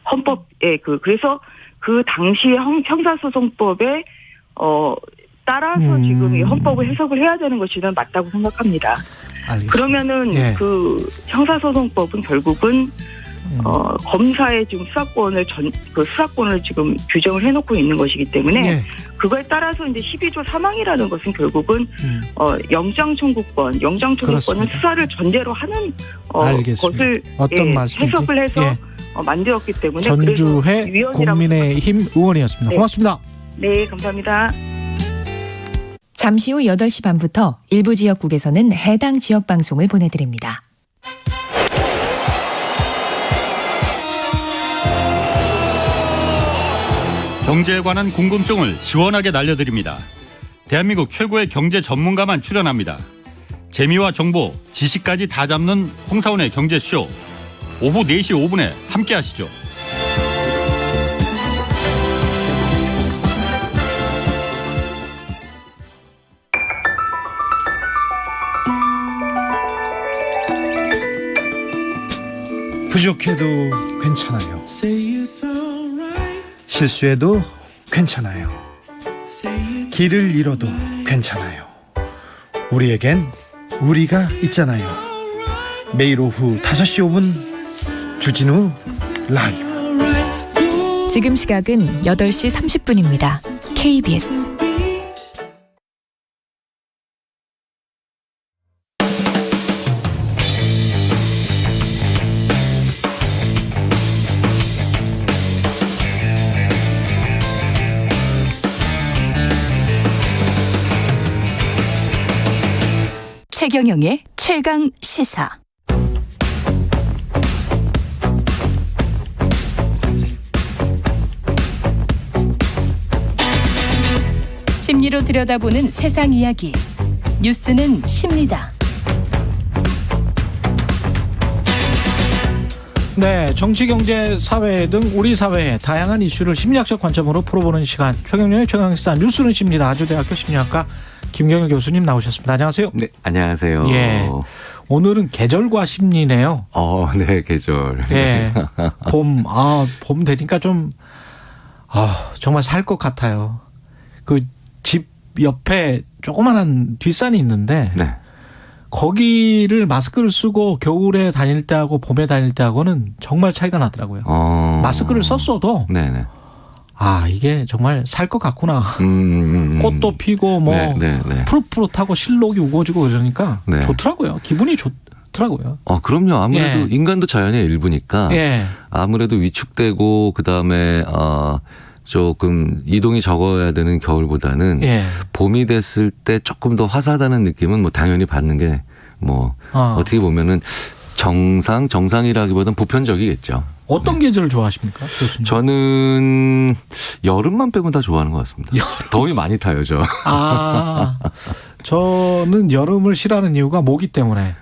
헌법에 그래서 그 당시에 형사소송법에 따라서 지금 이 헌법을 해석을 해야 되는 것이는 맞다고 생각합니다. 알겠습니다. 그러면은 예. 그 형사소송법은 결국은 검사의 지금 수사권을 지금 규정을 해놓고 있는 것이기 때문에 예. 그거에 따라서 이제 12조 사망이라는 것은 결국은 영장 청구권은 그렇습니다. 수사를 전제로 하는 알겠습니다. 것을 어떤 말씀인지. 해석을 해서 예. 만들었기 때문에 전주회 국민의힘 의원이었습니다. 네. 고맙습니다. 네, 감사합니다. 잠시 후 8시 반부터 일부 지역국에서는 해당 지역 방송을 보내드립니다. 경제에 관한 궁금증을 시원하게 날려드립니다. 대한민국 최고의 경제 전문가만 출연합니다. 재미와 정보, 지식까지 다 잡는 홍사원의 경제쇼. 오후 4시 5분에 함께 하시죠. 부족해도 괜찮아요. 실수해도 괜찮아요. 길을 잃어도 괜찮아요. 우리에겐 우리가 있잖아요. 매일 오후 5시 5분 주진우 라이브. 지금 시각은 8시 30분입니다. KBS 최경영의 최강 시사. 심리로 들여다보는 세상 이야기. 뉴스는 십니다. 네, 정치, 경제, 사회 등 우리 사회의 다양한 이슈를 심리학적 관점으로 풀어보는 시간. 최경영의 최강시사 뉴스는 십니다. 아주대학교 심리학과 김경일 교수님 나오셨습니다. 안녕하세요. 네, 안녕하세요. 예, 오늘은 계절과 심리네요. 네, 계절. 예, 봄 되니까 좀 정말 살 것 같아요. 그 집 옆에 조그만한 뒷산이 있는데 네. 거기를 마스크를 쓰고 겨울에 다닐 때하고 봄에 다닐 때하고는 정말 차이가 나더라고요. 마스크를 썼어도 네네. 이게 정말 살 것 같구나. 꽃도 피고 뭐 푸릇푸릇하고 실록이 우거지고 그러니까 좋더라고요. 기분이 좋더라고요. 그럼요. 아무래도 인간도 자연의 일부니까 아무래도 위축되고 그다음에 조금 이동이 적어야 되는 겨울보다는 봄이 됐을 때 조금 더 화사하다는 느낌은 뭐 당연히 받는 게 뭐 어떻게 보면은 정상이라기보다는 보편적이겠죠. 어떤 계절을 좋아하십니까, 교수님? 저는 여름만 빼고 다 좋아하는 것 같습니다. 더위 많이 타요, 저. 저는 여름을 싫어하는 이유가 모기 때문에.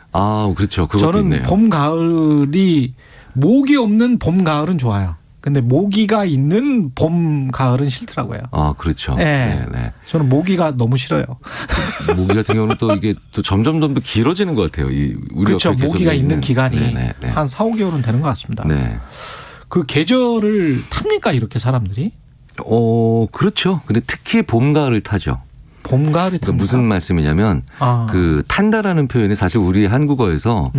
그렇죠. 그것도 저는 있네요. 봄, 가을이 모기 없는 봄, 가을은 좋아요. 근데 모기가 있는 봄, 가을은 싫더라고요. 그렇죠. 네. 저는 모기가 너무 싫어요. 모기 같은 경우는 또 이게 또 점점 더 길어지는 것 같아요. 그렇죠. 모기가 있는 기간이 한 4, 5개월은 되는 것 같습니다. 그 계절을 탑니까, 이렇게 사람들이? 그렇죠. 근데 특히 봄, 가을을 타죠. 봄, 가을이 그러니까 무슨 말씀이냐면 그 탄다라는 표현이 사실 우리 한국어에서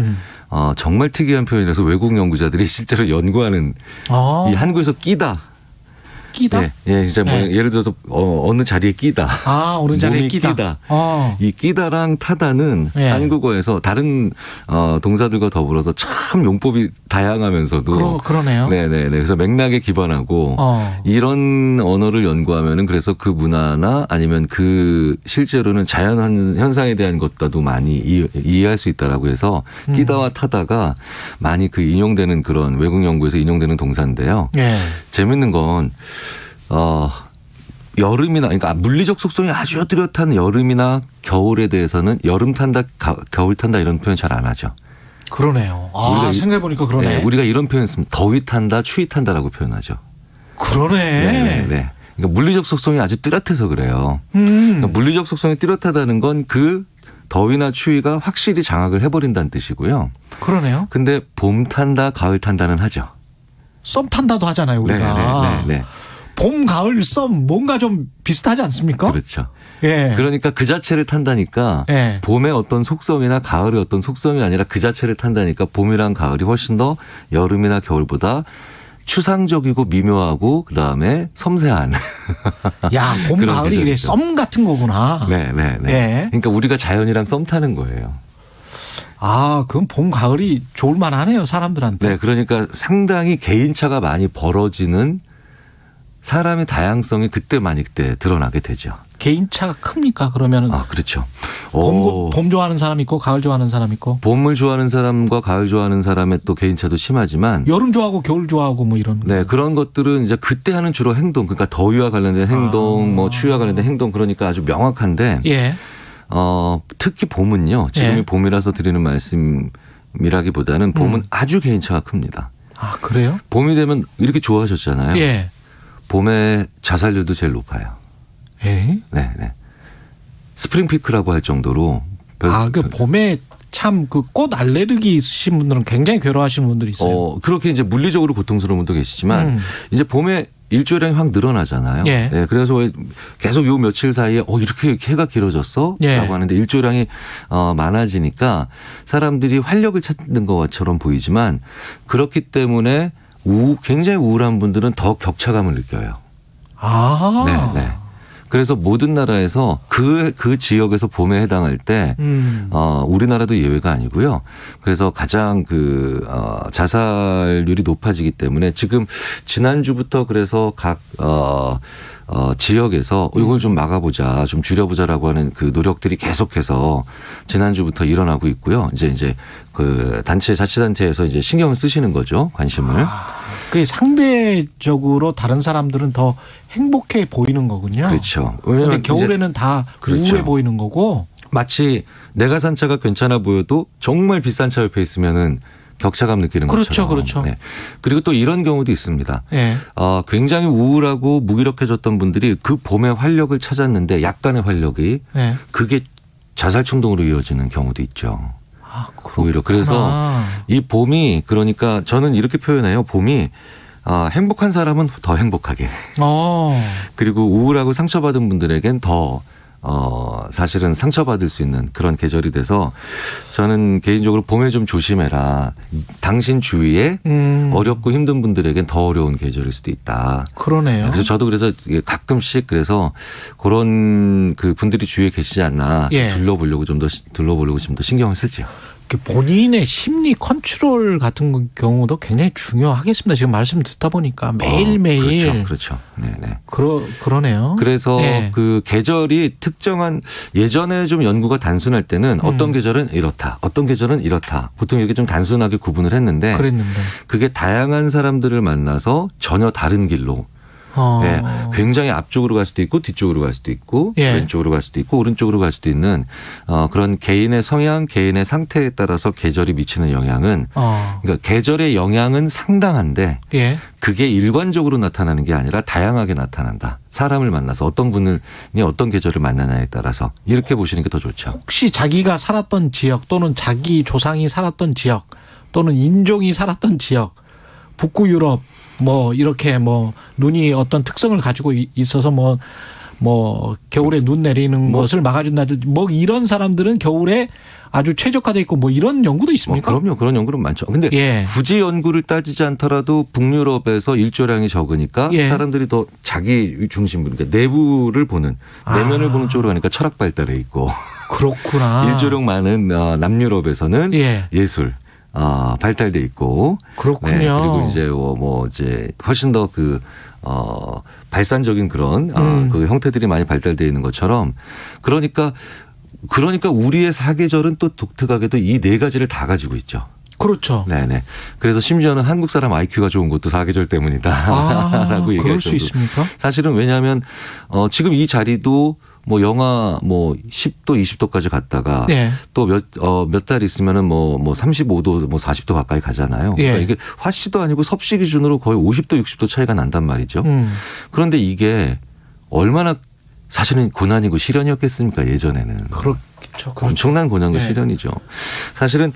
정말 특이한 표현이라서 외국 연구자들이 실제로 연구하는 이 한국에서 끼다. 끼다? 진짜 뭐 예를 들어서 어느 자리에 끼다. 어느 자리에 끼다. 이 끼다랑 타다는 한국어에서 다른 동사들과 더불어서 참 용법이 다양하면서도 그러네요. 네네네. 그래서 맥락에 기반하고 이런 언어를 연구하면은 그래서 그 문화나 아니면 그 실제로는 자연 현상에 대한 것과도 많이 이해할 수 있다라고 해서 끼다와 타다가 많이 그 인용되는 그런 외국 연구에서 인용되는 동사인데요. 재밌는 건 여름이나 그러니까 물리적 속성이 아주 뚜렷한 여름이나 겨울에 대해서는 여름 탄다, 겨울 탄다 이런 표현 잘 안 하죠. 그러네요. 생각해보니까 그러네. 우리가 이런 표현 쓰면 더위 탄다, 추위 탄다라고 표현하죠. 그러네. 그러니까 물리적 속성이 아주 뚜렷해서 그래요. 그러니까 물리적 속성이 뚜렷하다는 건 그 더위나 추위가 확실히 장악을 해버린다는 뜻이고요. 그러네요. 근데 봄 탄다, 가을 탄다는 하죠. 썸 탄다도 하잖아요, 우리가. 봄, 가을, 썸 뭔가 좀 비슷하지 않습니까? 그렇죠. 그러니까 그 자체를 탄다니까 봄의 어떤 속성이나 가을의 어떤 속성이 아니라 그 자체를 탄다니까 봄이랑 가을이 훨씬 더 여름이나 겨울보다 추상적이고 미묘하고 그다음에 섬세한. 봄, 가을이 이래 썸 같은 거구나. 그러니까 우리가 자연이랑 썸 타는 거예요. 그럼 봄, 가을이 좋을 만하네요, 사람들한테. 그러니까 상당히 개인차가 많이 벌어지는 사람의 다양성이 그때 드러나게 되죠. 개인차가 큽니까, 그러면은? 그렇죠. 봄 좋아하는 사람 있고, 가을 좋아하는 사람 있고. 봄을 좋아하는 사람과 가을 좋아하는 사람의 또 개인차도 심하지만. 여름 좋아하고 겨울 좋아하고 뭐 이런. 그런 것들은 이제 그때 하는 주로 행동, 그러니까 더위와 관련된 행동, 뭐 추위와 관련된 행동, 그러니까 아주 명확한데. 특히 봄은요. 지금이 봄이라서 드리는 말씀이 개념이라기보다는 봄은 아주 개인차가 큽니다. 아, 그래요? 봄이 되면 이렇게 좋아하셨잖아요. 예. 봄에 자살률도 제일 높아요. 예? 네, 네. 스프링 피크라고 할 정도로. 그 봄에 참 그 꽃 알레르기 있으신 분들은 굉장히 괴로워하시는 분들이 있어요. 그렇게 이제 물리적으로 고통스러운 분도 계시지만 이제 봄에 일조량이 확 늘어나잖아요. 예. 네, 그래서 계속 요 며칠 사이에 이렇게 해가 길어졌어? 예. 라고 하는데 일조량이 많아지니까 사람들이 활력을 찾는 것처럼 보이지만 그렇기 때문에 굉장히 우울한 분들은 더 격차감을 느껴요. 아. 네, 네. 그래서 모든 나라에서 그 지역에서 봄에 해당할 때 우리나라도 예외가 아니고요. 그래서 가장 자살률이 높아지기 때문에 지금 지난주부터 그래서 각 지역에서 이걸 좀 막아보자, 좀 줄여보자라고 하는 그 노력들이 계속해서 지난주부터 일어나고 있고요. 이제 그 자치단체에서 이제 신경을 쓰시는 거죠, 관심을. 그 상대적으로 다른 사람들은 더 행복해 보이는 거군요. 그렇죠. 그런데 겨울에는 다 우울해 보이는 거고. 마치 내가 산 차가 괜찮아 보여도 정말 비싼 차 옆에 있으면은 격차감 느끼는 것처럼. 그렇죠. 네. 그리고 또 이런 경우도 있습니다. 네. 굉장히 우울하고 무기력해졌던 분들이 그 봄의 활력을 찾았는데 약간의 활력이 네. 그게 자살 충동으로 이어지는 경우도 있죠. 오히려. 그렇구나. 그래서 이 봄이 그러니까 저는 이렇게 표현해요. 봄이 행복한 사람은 더 행복하게. 그리고 우울하고 상처받은 분들에겐 더 사실은 상처받을 수 있는 그런 계절이 돼서 저는 개인적으로 봄에 좀 조심해라. 당신 주위에 어렵고 힘든 분들에겐 더 어려운 계절일 수도 있다. 그러네요. 그래서 저도 그래서 가끔씩 그래서 그런 그 분들이 주위에 계시지 않나 둘러보려고 좀 더 신경을 쓰죠. 본인의 심리 컨트롤 같은 경우도 굉장히 중요하겠습니다. 지금 말씀 듣다 보니까 매일매일. 그렇죠. 네네. 그러네요. 그래서 그 계절이 특정한 예전에 좀 연구가 단순할 때는 어떤 계절은 이렇다. 어떤 계절은 이렇다. 보통 이렇게 좀 단순하게 구분을 했는데. 그랬는데. 그게 다양한 사람들을 만나서 전혀 다른 길로. 네, 굉장히 앞쪽으로 갈 수도 있고 뒤쪽으로 갈 수도 있고 왼쪽으로 갈 수도 있고 오른쪽으로 갈 수도 있는 그런 개인의 성향, 개인의 상태에 따라서 계절이 미치는 영향은 그러니까 계절의 영향은 상당한데 그게 일관적으로 나타나는 게 아니라 다양하게 나타난다. 사람을 만나서 어떤 분이 어떤 계절을 만나냐에 따라서 이렇게 보시는 게 더 좋죠. 혹시 자기가 살았던 지역 또는 자기 조상이 살았던 지역 또는 인종이 살았던 지역 북구 유럽 이렇게 눈이 어떤 특성을 가지고 있어서 겨울에 눈 내리는 것을 막아준다든지 이런 사람들은 겨울에 아주 최적화돼 있고 이런 연구도 있습니까? 그럼요. 그런 연구는 많죠. 근데 굳이 연구를 따지지 않더라도 북유럽에서 일조량이 적으니까 사람들이 더 자기 중심으로 그러니까 내부를 보는 내면을 보는 쪽으로 가니까 철학 발달해 있고. 그렇구나. 일조량 많은 남유럽에서는 예술. 발달돼 있고. 그렇군요. 네, 그리고 이제 훨씬 더 발산적인 그런 그 형태들이 많이 발달돼 있는 것처럼 그러니까 우리의 사계절은 또 독특하게도 이 네 가지를 다 가지고 있죠. 그렇죠. 네네. 그래서 심지어는 한국 사람 IQ가 좋은 것도 사계절 때문이다라고 얘기할 그럴 수 있습니까? 사실은 왜냐하면 지금 이 자리도 영하 10도, 20도까지 갔다가 또 몇 달 있으면은 35도, 40도 가까이 가잖아요. 그러니까 이게 화씨도 아니고 섭씨 기준으로 거의 50도, 60도 차이가 난단 말이죠. 그런데 이게 얼마나 사실은 고난이고 시련이었겠습니까 예전에는. 그렇죠. 엄청난 고난과 시련이죠. 사실은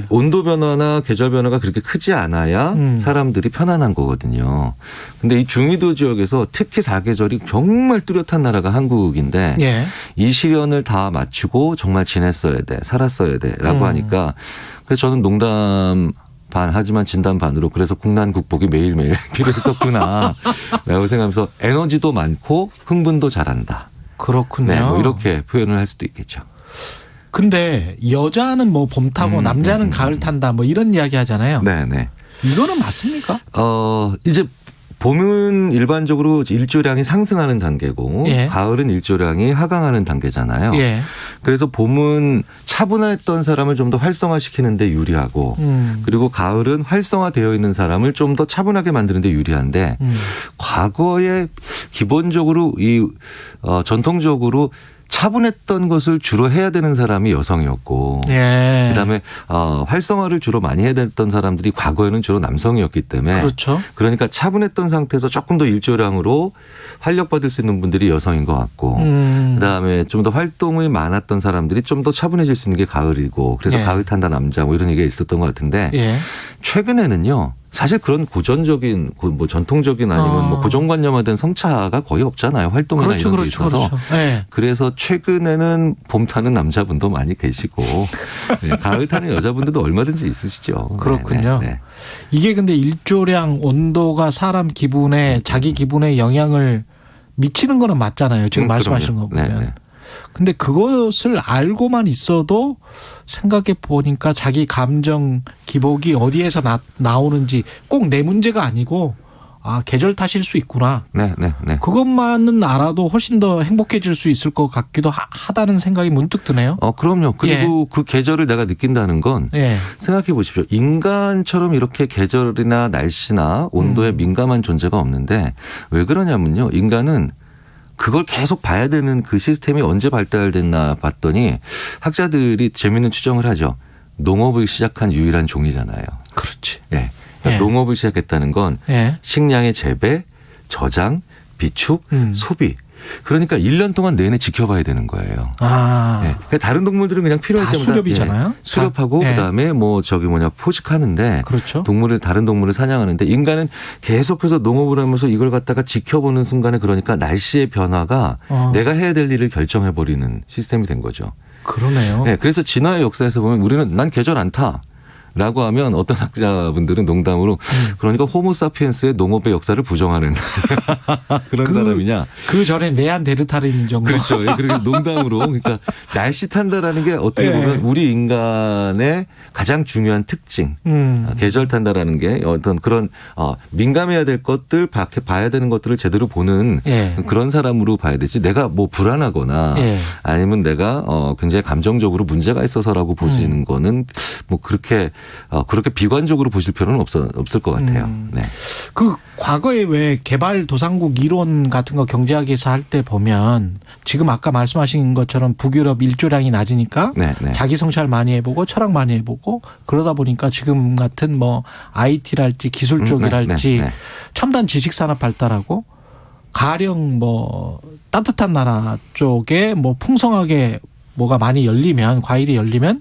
온도 변화나 계절 변화가 그렇게 크지 않아야 사람들이 편안한 거거든요. 근데 이 중위도 지역에서 특히 사계절이 정말 뚜렷한 나라가 한국인데 이 시련을 다 맞추고 정말 지냈어야 돼, 살았어야 돼라고 하니까 그래서 저는 농담 반 하지만 진담 반으로 그래서 국난 극복이 매일매일 필요했었구나 라고 생각하면서 에너지도 많고 흥분도 잘한다. 그렇군요. 네, 이렇게 표현을 할 수도 있겠죠. 근데 여자는 봄 타고 남자는 가을 탄다 이런 이야기 하잖아요. 네네. 이거는 맞습니까? 이제 봄은 일반적으로 일조량이 상승하는 단계고 가을은 일조량이 하강하는 단계잖아요. 그래서 봄은 차분했던 사람을 좀 더 활성화시키는 데 유리하고 그리고 가을은 활성화되어 있는 사람을 좀 더 차분하게 만드는 데 유리한데 과거에 기본적으로 전통적으로 차분했던 것을 주로 해야 되는 사람이 여성이었고 예. 그다음에 활성화를 주로 많이 해야 됐던 사람들이 과거에는 주로 남성이었기 때문에 그렇죠. 그러니까 차분했던 상태에서 조금 더 일조량으로 활력받을 수 있는 분들이 여성인 것 같고 그다음에 좀 더 활동이 많았던 사람들이 좀 더 차분해질 수 있는 게 가을이고 그래서 예. 가을 탄다 남자 뭐 이런 얘기가 있었던 것 같은데 예. 최근에는요. 사실 그런 고전적인 뭐 전통적인 아니면 뭐 고정관념화된 성차가 거의 없잖아요. 활동이나 그렇죠, 이런 게 그렇죠, 있어서. 그렇죠. 네. 그래서 최근에는 봄 타는 남자분도 많이 계시고 네, 가을 타는 여자분들도 얼마든지 있으시죠. 그렇군요. 네, 네. 이게 근데 일조량 온도가 사람 기분에 자기 기분에 영향을 미치는 거는 맞잖아요. 지금 말씀하시는 거 보면. 네, 네. 근데 그것을 알고만 있어도 생각해 보니까 자기 감정 기복이 어디에서 나오는지 꼭 내 문제가 아니고 계절 탓일 수 있구나. 네. 그것만은 알아도 훨씬 더 행복해질 수 있을 것 같기도 하다는 생각이 문득 드네요. 그럼요. 그리고 그 계절을 내가 느낀다는 건 생각해 보십시오. 인간처럼 이렇게 계절이나 날씨나 온도에 민감한 존재가 없는데 왜 그러냐면요. 인간은 그걸 계속 봐야 되는 그 시스템이 언제 발달됐나 봤더니 학자들이 재미있는 추정을 하죠. 농업을 시작한 유일한 종이잖아요. 그렇지. 네. 그러니까 농업을 시작했다는 건 식량의 재배, 저장, 비축, 소비. 그러니까 1년 동안 내내 지켜봐야 되는 거예요. 네. 그러니까 다른 동물들은 그냥 필요할 때마다 수렵이잖아요. 수렵하고 그다음에 포식하는데 그렇죠. 다른 동물을 사냥하는데 인간은 계속해서 농업을 하면서 이걸 갖다가 지켜보는 순간에 그러니까 날씨의 변화가 내가 해야 될 일을 결정해 버리는 시스템이 된 거죠. 그러네요. 네. 그래서 진화의 역사에서 보면 우리는 난 계절 안 타. 라고 하면 어떤 학자분들은 농담으로 그러니까 호모사피엔스의 농업의 역사를 부정하는 그런 사람이냐. 그 전에 네안데르탈인 정도. 그렇죠. 그렇게 농담으로. 그러니까 날씨 탄다라는 게 어떻게 보면 우리 인간의 가장 중요한 특징. 계절 탄다라는 게 어떤 그런 민감해야 될 것들, 봐야 되는 것들을 제대로 보는 그런 사람으로 봐야 되지. 내가 뭐 불안하거나 아니면 내가 굉장히 감정적으로 문제가 있어서라고 보시는 거는 뭐 그렇게 비관적으로 보실 필요는 없을 것 같아요. 네. 그 과거에 왜 개발도상국 이론 같은 거 경제학에서 할 때 보면 지금 아까 말씀하신 것처럼 북유럽 일조량이 낮으니까 자기 성찰 많이 해보고 철학 많이 해보고 그러다 보니까 지금 같은 뭐 IT랄지 기술 쪽이랄지 첨단 지식산업 발달하고 가령 뭐 따뜻한 나라 쪽에 뭐 풍성하게 뭐가 많이 열리면 과일이 열리면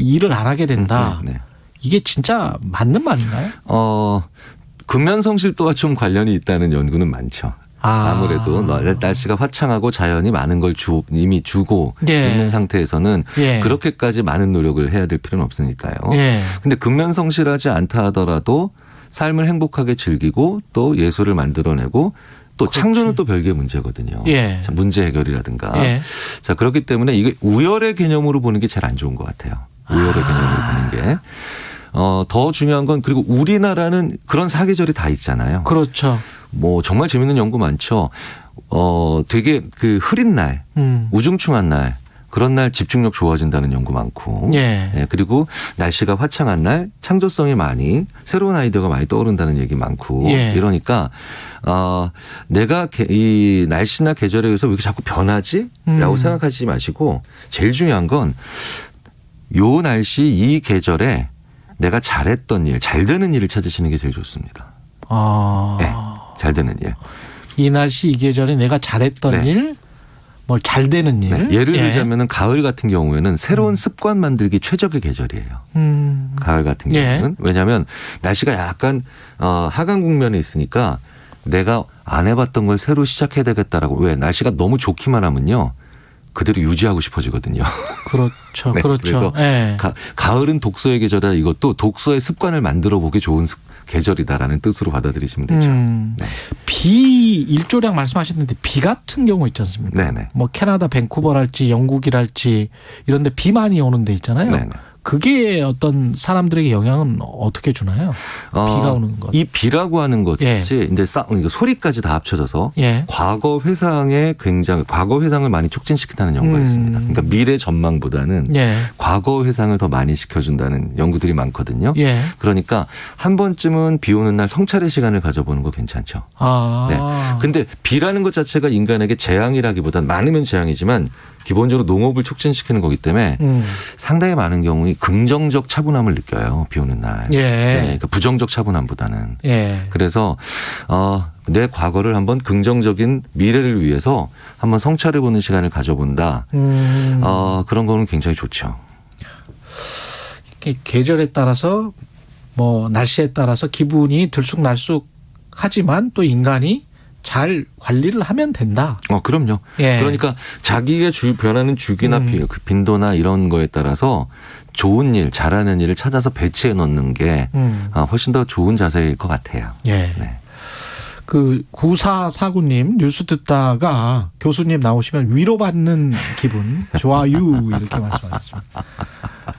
일을 안 하게 된다. 이게 진짜 맞는 말인가요? 근면성실도와 좀 관련이 있다는 연구는 많죠. 아무래도 날씨가 화창하고 자연이 많은 걸 이미 주고 있는 상태에서는 그렇게까지 많은 노력을 해야 될 필요는 없으니까요. 근데 근면성실하지 않다 하더라도 삶을 행복하게 즐기고 또 예술을 만들어내고 또 창조는 또 별개의 문제거든요. 자, 문제 해결이라든가. 자, 그렇기 때문에 이게 우열의 개념으로 보는 게 제일 안 좋은 것 같아요. 우열의 개념으로 보는 게. 더 중요한 건 그리고 우리나라는 그런 사계절이 다 있잖아요. 그렇죠. 뭐 정말 재밌는 연구 많죠. 되게 그 흐린 날, 우중충한 날 그런 날 집중력 좋아진다는 연구 많고 그리고 날씨가 화창한 날 창조성이 많이 새로운 아이디어가 많이 떠오른다는 얘기 많고 이러니까 내가 이 날씨나 계절에 의해서 왜 이렇게 자꾸 변하지? 라고 생각하지 마시고 제일 중요한 건 요 날씨 이 계절에 내가 잘했던 일, 잘 되는 일을 찾으시는 게 제일 좋습니다. 네, 잘 되는 일. 이 날씨 이 계절에 내가 잘했던 일, 뭐 잘 되는 일. 네, 예를 들자면은 가을 같은 경우에는 새로운 습관 만들기 최적의 계절이에요. 가을 같은 경우는 왜냐하면 날씨가 약간 하강 국면에 있으니까 내가 안 해봤던 걸 새로 시작해야 되겠다라고. 왜 날씨가 너무 좋기만 하면요. 그대로 유지하고 싶어지거든요. 그렇죠. 네, 그렇죠. 그래서 가을은 독서의 계절이다. 이것도 독서의 습관을 만들어 보기 좋은 계절이다라는 뜻으로 받아들이시면 되죠. 비 일조량 말씀하셨는데 비 같은 경우 있지 않습니까? 뭐 캐나다 밴쿠버랄지 영국이랄지 이런 데 비 많이 오는 데 있잖아요. 그게 어떤 사람들에게 영향은 어떻게 주나요? 비가 오는 것. 이 비라고 하는 것이 이제 소리까지 다 합쳐져서 과거 회상을 많이 촉진시킨다는 연구가 있습니다. 그러니까 미래 전망보다는 과거 회상을 더 많이 시켜준다는 연구들이 많거든요. 그러니까 한 번쯤은 비 오는 날 성찰의 시간을 가져보는 거 괜찮죠. 네. 근데 비라는 것 자체가 인간에게 재앙이라기보단 많으면 재앙이지만 기본적으로 농업을 촉진시키는 거기 때문에 상당히 많은 경우에 긍정적 차분함을 느껴요. 비 오는 날. 네, 그러니까 부정적 차분함보다는. 그래서 내 과거를 한번 긍정적인 미래를 위해서 한번 성찰해보는 시간을 가져본다. 그런 거는 굉장히 좋죠. 계절에 따라서 뭐 날씨에 따라서 기분이 들쑥날쑥하지만 또 인간이 잘 관리를 하면 된다. 그럼요. 그러니까 자기의 변하는 주기나 그 빈도나 이런 거에 따라서 좋은 일, 잘하는 일을 찾아서 배치해 놓는 게 훨씬 더 좋은 자세일 것 같아요. 네. 그 9449님 뉴스 듣다가 교수님 나오시면 위로받는 기분 좋아요 이렇게 말씀하셨습니다.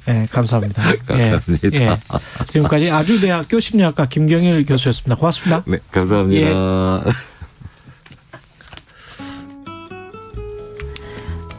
네, 감사합니다. 감사합니다. 지금까지 아주대학교 심리학과 김경일 교수였습니다. 고맙습니다. 네, 감사합니다.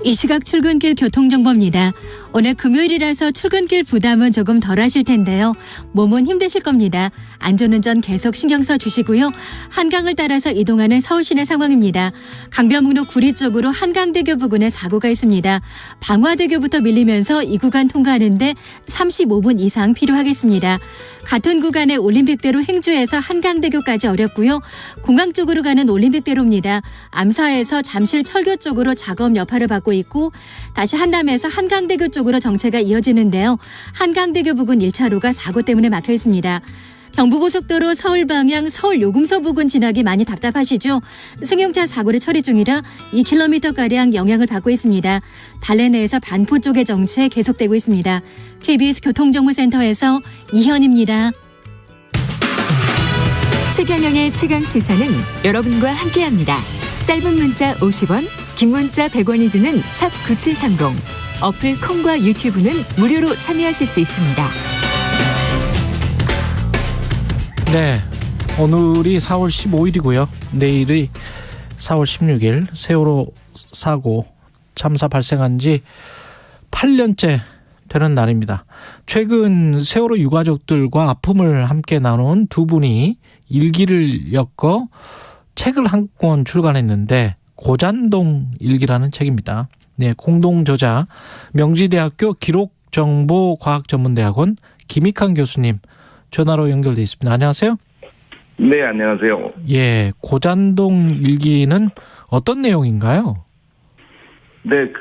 이 시각 출근길 교통정보입니다. 오늘 금요일이라서 출근길 부담은 조금 덜 하실 텐데요. 몸은 힘드실 겁니다. 안전운전 계속 신경 써 주시고요. 한강을 따라서 이동하는 서울시내 상황입니다. 강변북로 구리 쪽으로 한강대교 부근에 사고가 있습니다. 방화대교부터 밀리면서 이 구간 통과하는데 35분 이상 필요하겠습니다. 같은 구간의 올림픽대로 행주에서 한강대교까지 어렵고요. 공항 쪽으로 가는 올림픽대로입니다. 암사에서 잠실 철교 쪽으로 작업 여파를 받고 있고 다시 한남에서 한강대교 쪽으로 정체가 이어지는데요. 한강대교 부근 1차로가 사고 때문에 막혀 있습니다. 경부고속도로 서울 방향 서울 요금소 부근 지나기 많이 답답하시죠? 승용차 사고를 처리 중이라 2km가량 영향을 받고 있습니다. 달래내에서 반포 쪽의 정체 계속되고 있습니다. KBS 교통정보센터에서 이현입니다. 최경영의 최강시사는 여러분과 함께합니다. 짧은 문자 50원, 긴 문자 100원이 드는 샵 9730. 어플 콩과 유튜브는 무료로 참여하실 수 있습니다. 네, 오늘이 4월 15일이고요. 내일이 4월 16일 세월호 사고 참사 발생한 지 8년째 되는 날입니다. 최근 세월호 유가족들과 아픔을 함께 나눈 두 분이 일기를 엮어 책을 한 권 출간했는데 고잔동 일기라는 책입니다. 네, 공동 저자 명지대학교 기록정보과학전문대학원 김익환 교수님 전화로 연결돼 있습니다. 안녕하세요. 네, 안녕하세요. 예, 고잔동 일기는 어떤 내용인가요? 네,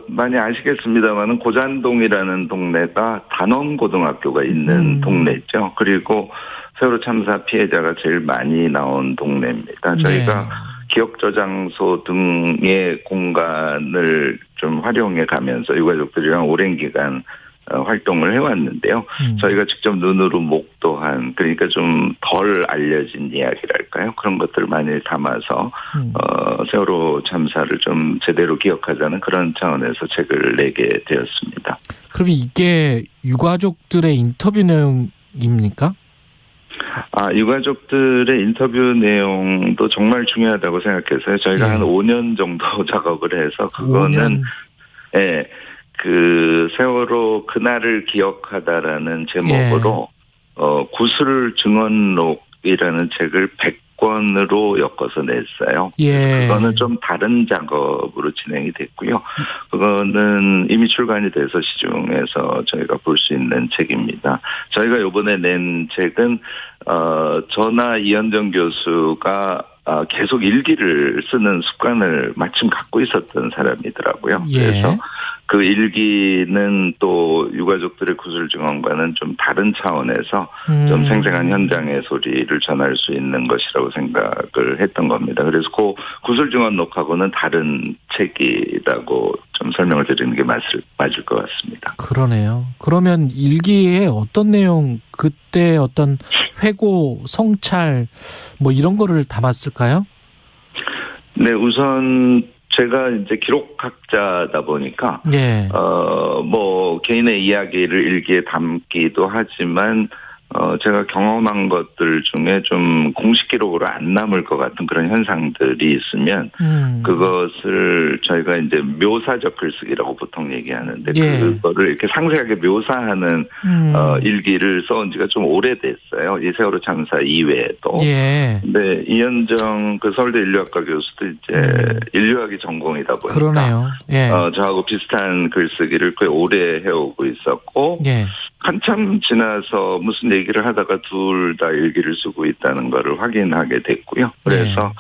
많이 아시겠습니다만은 고잔동이라는 동네가 단원고등학교가 있는 동네죠. 그리고 세월호 참사 피해자가 제일 많이 나온 동네입니다. 저희가 기억저장소 등의 공간을 좀 활용해 가면서 유가족들이랑 오랜 기간 활동을 해왔는데요. 저희가 직접 눈으로 목도한, 그러니까 좀 덜 알려진 이야기랄까요? 그런 것들을 많이 담아서 세월호 참사를 좀 제대로 기억하자는 그런 차원에서 책을 내게 되었습니다. 그럼 이게 유가족들의 인터뷰 내용입니까? 유가족들의 인터뷰 내용도 정말 중요하다고 생각해서요. 저희가 한 5년 정도 작업을 해서 그거는 5년. 그 세월호 그날을 기억하다라는 제목으로 구술 증언록이라는 책을 100권으로 엮어서 냈어요. 그거는 좀 다른 작업으로 진행이 됐고요. 그거는 이미 출간이 돼서 시중에서 저희가 볼 수 있는 책입니다. 저희가 이번에 낸 책은 저나 이현정 교수가 계속 일기를 쓰는 습관을 마침 갖고 있었던 사람이더라고요. 그래서 그 일기는 또 유가족들의 구술 증언과는 좀 다른 차원에서 좀 생생한 현장의 소리를 전할 수 있는 것이라고 생각을 했던 겁니다. 그래서 그 구술 증언록하고는 다른 책이라고 좀 설명을 드리는 게 맞을 것 같습니다. 그러네요. 그러면 일기에 어떤 내용, 그때 어떤 회고, 성찰 뭐 이런 거를 담았을까요? 네, 우선 제가 이제 기록학자다 보니까 예. 뭐 개인의 이야기를 일기에 담기도 하지만 제가 경험한 것들 중에 좀 공식 기록으로 안 남을 것 같은 그런 현상들이 있으면 그것을 저희가 이제 묘사적 글쓰기라고 보통 얘기하는데 예. 그거를 이렇게 상세하게 묘사하는 일기를 써온 지가 좀 오래됐어요. 이 세월호 참사 이외에도. 예. 근데 이현정 그 서울대 인류학과 교수도 이제 인류학이 전공이다 보니까 그러네요. 예. 저하고 비슷한 글쓰기를 꽤 오래 해오고 있었고 예. 한참 지나서 무슨 얘기를 하다가 둘 다 일기를 쓰고 있다는 거를 확인하게 됐고요. 그래서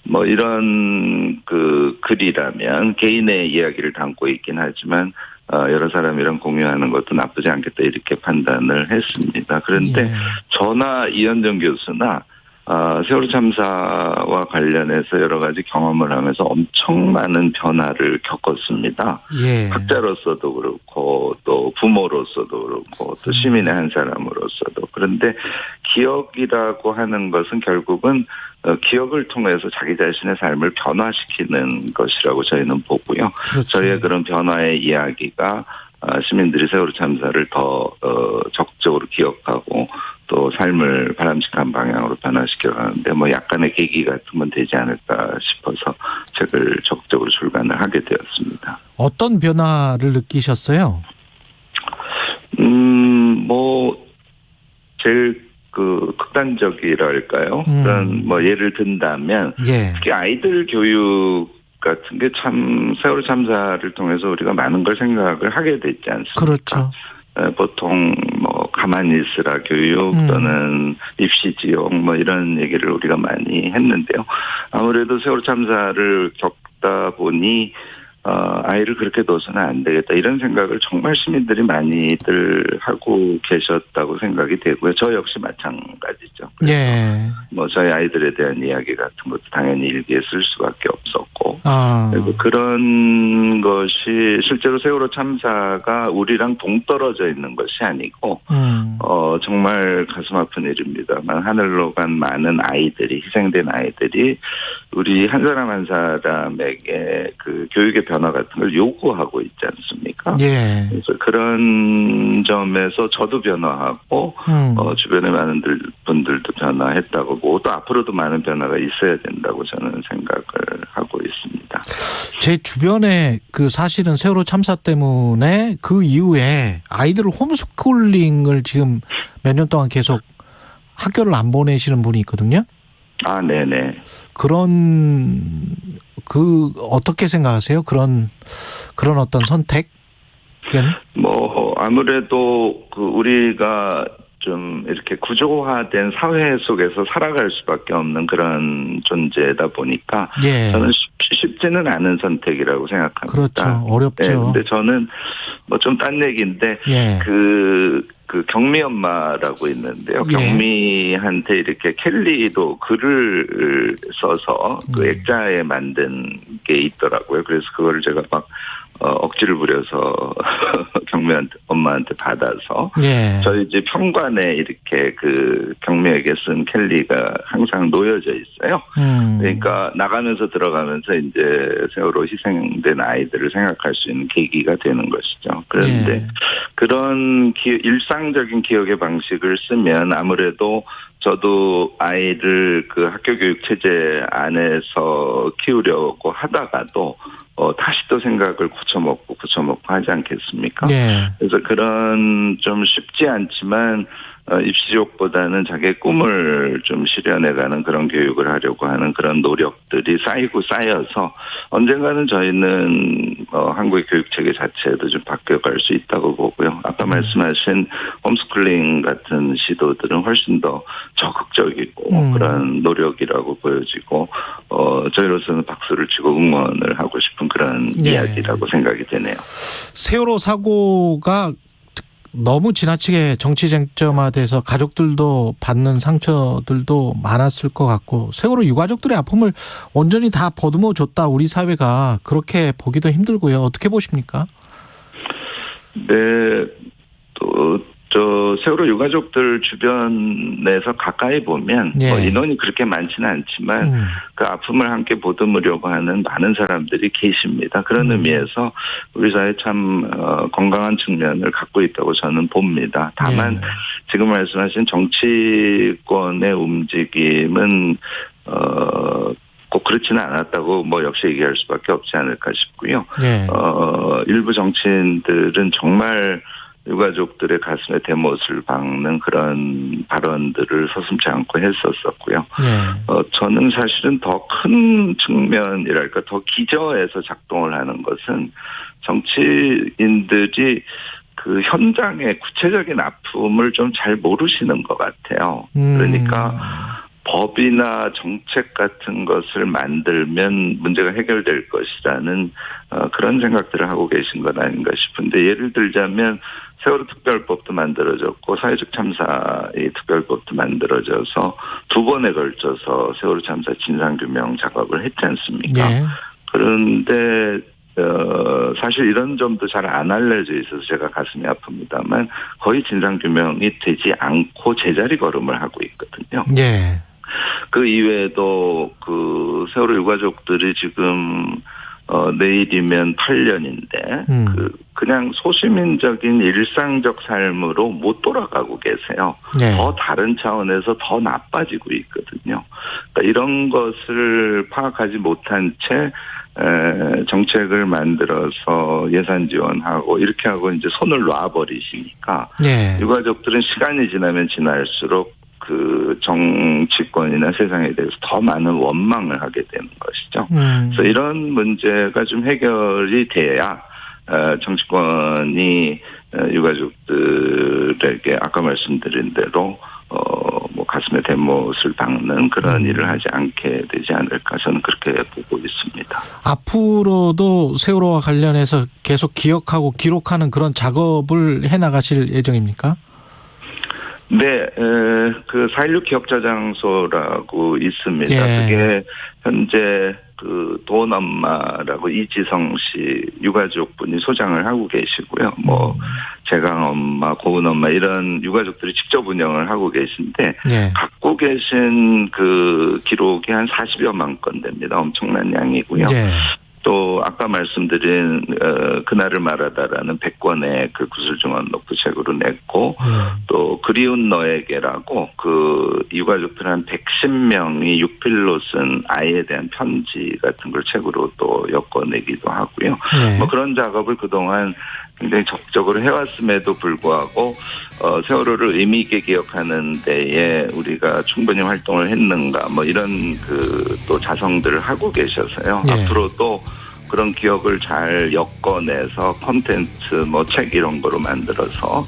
뭐 이런 그 글이라면 개인의 이야기를 담고 있긴 하지만 여러 사람이랑 공유하는 것도 나쁘지 않겠다 이렇게 판단을 했습니다. 그런데 저나 이현정 교수나 세월호 참사와 관련해서 여러 가지 경험을 하면서 엄청 많은 변화를 겪었습니다. 예. 학자로서도 그렇고 또 부모로서도 그렇고 또 시민의 한 사람으로서도. 그런데 기억이라고 하는 것은 결국은 기억을 통해서 자기 자신의 삶을 변화시키는 것이라고 저희는 보고요. 그렇죠. 저희의 그런 변화의 이야기가 시민들이 세월호 참사를 더 적극적으로 기억하고 또 삶을 바람직한 방향으로 변화시켜가는데 뭐 약간의 계기 같은 건 되지 않을까 싶어서 책을 적극적으로 출간을 하게 되었습니다. 어떤 변화를 느끼셨어요? 뭐 제일 그 극단적이랄까요? 그런 뭐 예를 든다면 특히 아이들 교육 같은 게 참 세월호 참사를 통해서 우리가 많은 걸 생각을 하게 됐지 않습니까? 그렇죠. 보통 뭐 가만히 있으라 교육 또는 입시 지역 뭐 이런 얘기를 우리가 많이 했는데요. 아무래도 세월호 참사를 겪다 보니 아이를 그렇게 둬서는 안 되겠다 이런 생각을 정말 시민들이 많이들 하고 계셨다고 생각이 되고요. 저 역시 마찬가지죠. 예. 뭐 저희 아이들에 대한 이야기 같은 것도 당연히 일기에 쓸 수밖에 없었고 그리고 그런 것이 실제로 세월호 참사가 우리랑 동떨어져 있는 것이 아니고 정말 가슴 아픈 일입니다만 하늘로 간 많은 아이들이 희생된 아이들이 우리 한 사람 한 사람에게 그 교육의 변화 같은 걸 요구하고 있지 않습니까? 예. 그래서 그런 점에서 저도 변화하고 주변에 많은 분들도 변화했다고 보고 또 앞으로도 많은 변화가 있어야 된다고 저는 생각을 하고 있습니다. 제 주변에 그 사실은 세월호 참사 때문에 그 이후에 아이들을 홈스쿨링을 지금 몇 년 동안 계속 학교를 안 보내시는 분이 있거든요. 아, 네네. 어떻게 생각하세요? 그런 어떤 선택? 뭐, 아무래도 우리가 좀 이렇게 구조화된 사회 속에서 살아갈 수밖에 없는 그런 존재다 보니까 저는 쉽지는 않은 선택이라고 생각합니다. 그렇죠. 어렵죠. 근데 저는 뭐 좀 딴 얘기인데 그 경미 엄마라고 있는데요. 경미한테 이렇게 켈리도 글을 써서 그 액자에 만든 게 있더라고요. 그래서 그거를 제가 막 억지를 부려서 경미 엄마한테 받아서 저희 집 현관에 이렇게 그 경미에게 쓴 켈리가 항상 놓여져 있어요. 그러니까 나가면서 들어가면서 이제 세월호 희생된 아이들을 생각할 수 있는 계기가 되는 것이죠. 그런데 그런 일상적인 기억의 방식을 쓰면 아무래도 저도 아이를 그 학교 교육 체제 안에서 키우려고 하다가도 다시 또 생각을 고쳐먹고 하지 않겠습니까? 그래서 그런 좀 쉽지 않지만 입시족보다는 자기의 꿈을 좀 실현해가는 그런 교육을 하려고 하는 그런 노력들이 쌓여서 언젠가는 저희는 한국의 교육체계 자체도 좀 바뀌어갈 수 있다고 보고요. 아까 말씀하신 홈스쿨링 같은 시도들은 훨씬 더 적극적이고 그런 노력이라고 보여지고 저희로서는 박수를 치고 응원을 하고 싶은 그런 이야기라고 생각이 되네요. 세월호 사고가 너무 지나치게 정치 쟁점화돼서 가족들도 받는 상처들도 많았을 것 같고 세월호 유가족들의 아픔을 온전히 다 버듬어 줬다 우리 사회가 그렇게 보기도 힘들고요. 어떻게 보십니까? 네, 또 세월호 유가족들 주변에서 가까이 보면 예. 뭐 인원이 그렇게 많지는 않지만 그 아픔을 함께 보듬으려고 하는 많은 사람들이 계십니다. 그런 의미에서 우리 사회 참 건강한 측면을 갖고 있다고 저는 봅니다. 다만 지금 말씀하신 정치권의 움직임은 꼭 그렇지는 않았다고 뭐 역시 얘기할 수밖에 없지 않을까 싶고요. 일부 정치인들은 정말 유가족들의 가슴에 대못을 박는 그런 발언들을 서슴지 않고 했었었고요. 저는 사실은 더 큰 측면이랄까 더 기저에서 작동을 하는 것은 정치인들이 그 현장의 구체적인 아픔을 좀 잘 모르시는 것 같아요. 그러니까 법이나 정책 같은 것을 만들면 문제가 해결될 것이라는 그런 생각들을 하고 계신 건 아닌가 싶은데, 예를 들자면 세월호 특별법도 만들어졌고 사회적 참사의 특별법도 만들어져서 2번에 걸쳐서 세월호 참사 진상규명 작업을 했지 않습니까? 그런데 사실 이런 점도 잘 안 알려져 있어서 제가 가슴이 아픕니다만 거의 진상규명이 되지 않고 제자리 걸음을 하고 있거든요. 그 이외에도 그 세월호 유가족들이 지금 내일이면 8년인데 그냥 소시민적인 일상적 삶으로 못 돌아가고 계세요. 더 다른 차원에서 더 나빠지고 있거든요. 그러니까 이런 것을 파악하지 못한 채 정책을 만들어서 예산 지원하고 이렇게 하고 이제 손을 놔버리시니까 유가족들은 시간이 지나면 지날수록 그 정치권이나 세상에 대해서 더 많은 원망을 하게 되는 것이죠. 그래서 이런 문제가 좀 해결이 돼야 정치권이 유가족들에게 아까 말씀드린 대로 뭐 가슴에 대못을 박는 그런 일을 하지 않게 되지 않을까 저는 그렇게 보고 있습니다. 앞으로도 세월호와 관련해서 계속 기억하고 기록하는 그런 작업을 해나가실 예정입니까? 네, 그 4.16 기억자장소라고 있습니다. 그게 현재 그 도원 엄마라고 이지성 씨 유가족분이 소장을 하고 계시고요. 뭐 재강 엄마, 고은 엄마 이런 유가족들이 직접 운영을 하고 계신데 갖고 계신 그 기록이 한 40여만 건 됩니다. 엄청난 양이고요. 또 아까 말씀드린 그날을 말하다라는 100권의 그 구슬증언 녹두 책으로 냈고 또 그리운 너에게라고 그 유가족들 한 110명이 육필로 쓴 아이에 대한 편지 같은 걸 책으로 또 엮어내기도 하고요. 뭐 그런 작업을 그동안 굉장히 적극적으로 해왔음에도 불구하고 세월호를 의미 있게 기억하는 데에 우리가 충분히 활동을 했는가 뭐 이런 그 또 자성들을 하고 계셔서요. 앞으로도 그런 기억을 잘 엮어내서 콘텐츠 뭐 책 이런 거로 만들어서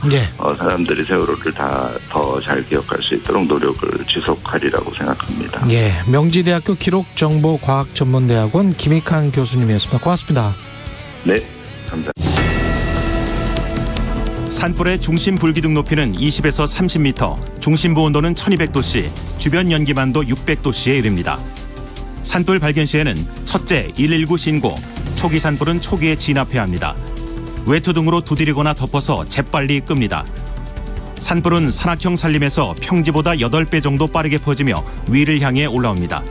사람들이 세월호를 다 더 잘 기억할 수 있도록 노력을 지속하리라고 생각합니다. 명지대학교 기록정보과학전문대학원 김익환 교수님이었습니다. 고맙습니다. 네, 감사합니다. 산불의 중심 불기둥 높이는 20에서 30m, 중심부 온도는 1200도씨, 주변 연기만도 600도씨에 이릅니다. 산불 발견 시에는 첫째 119 신고, 초기 산불은 초기에 진압해야 합니다. 외투 등으로 두드리거나 덮어서 재빨리 끕니다. 산불은 산악형 산림에서 평지보다 8배 정도 빠르게 퍼지며 위를 향해 올라옵니다.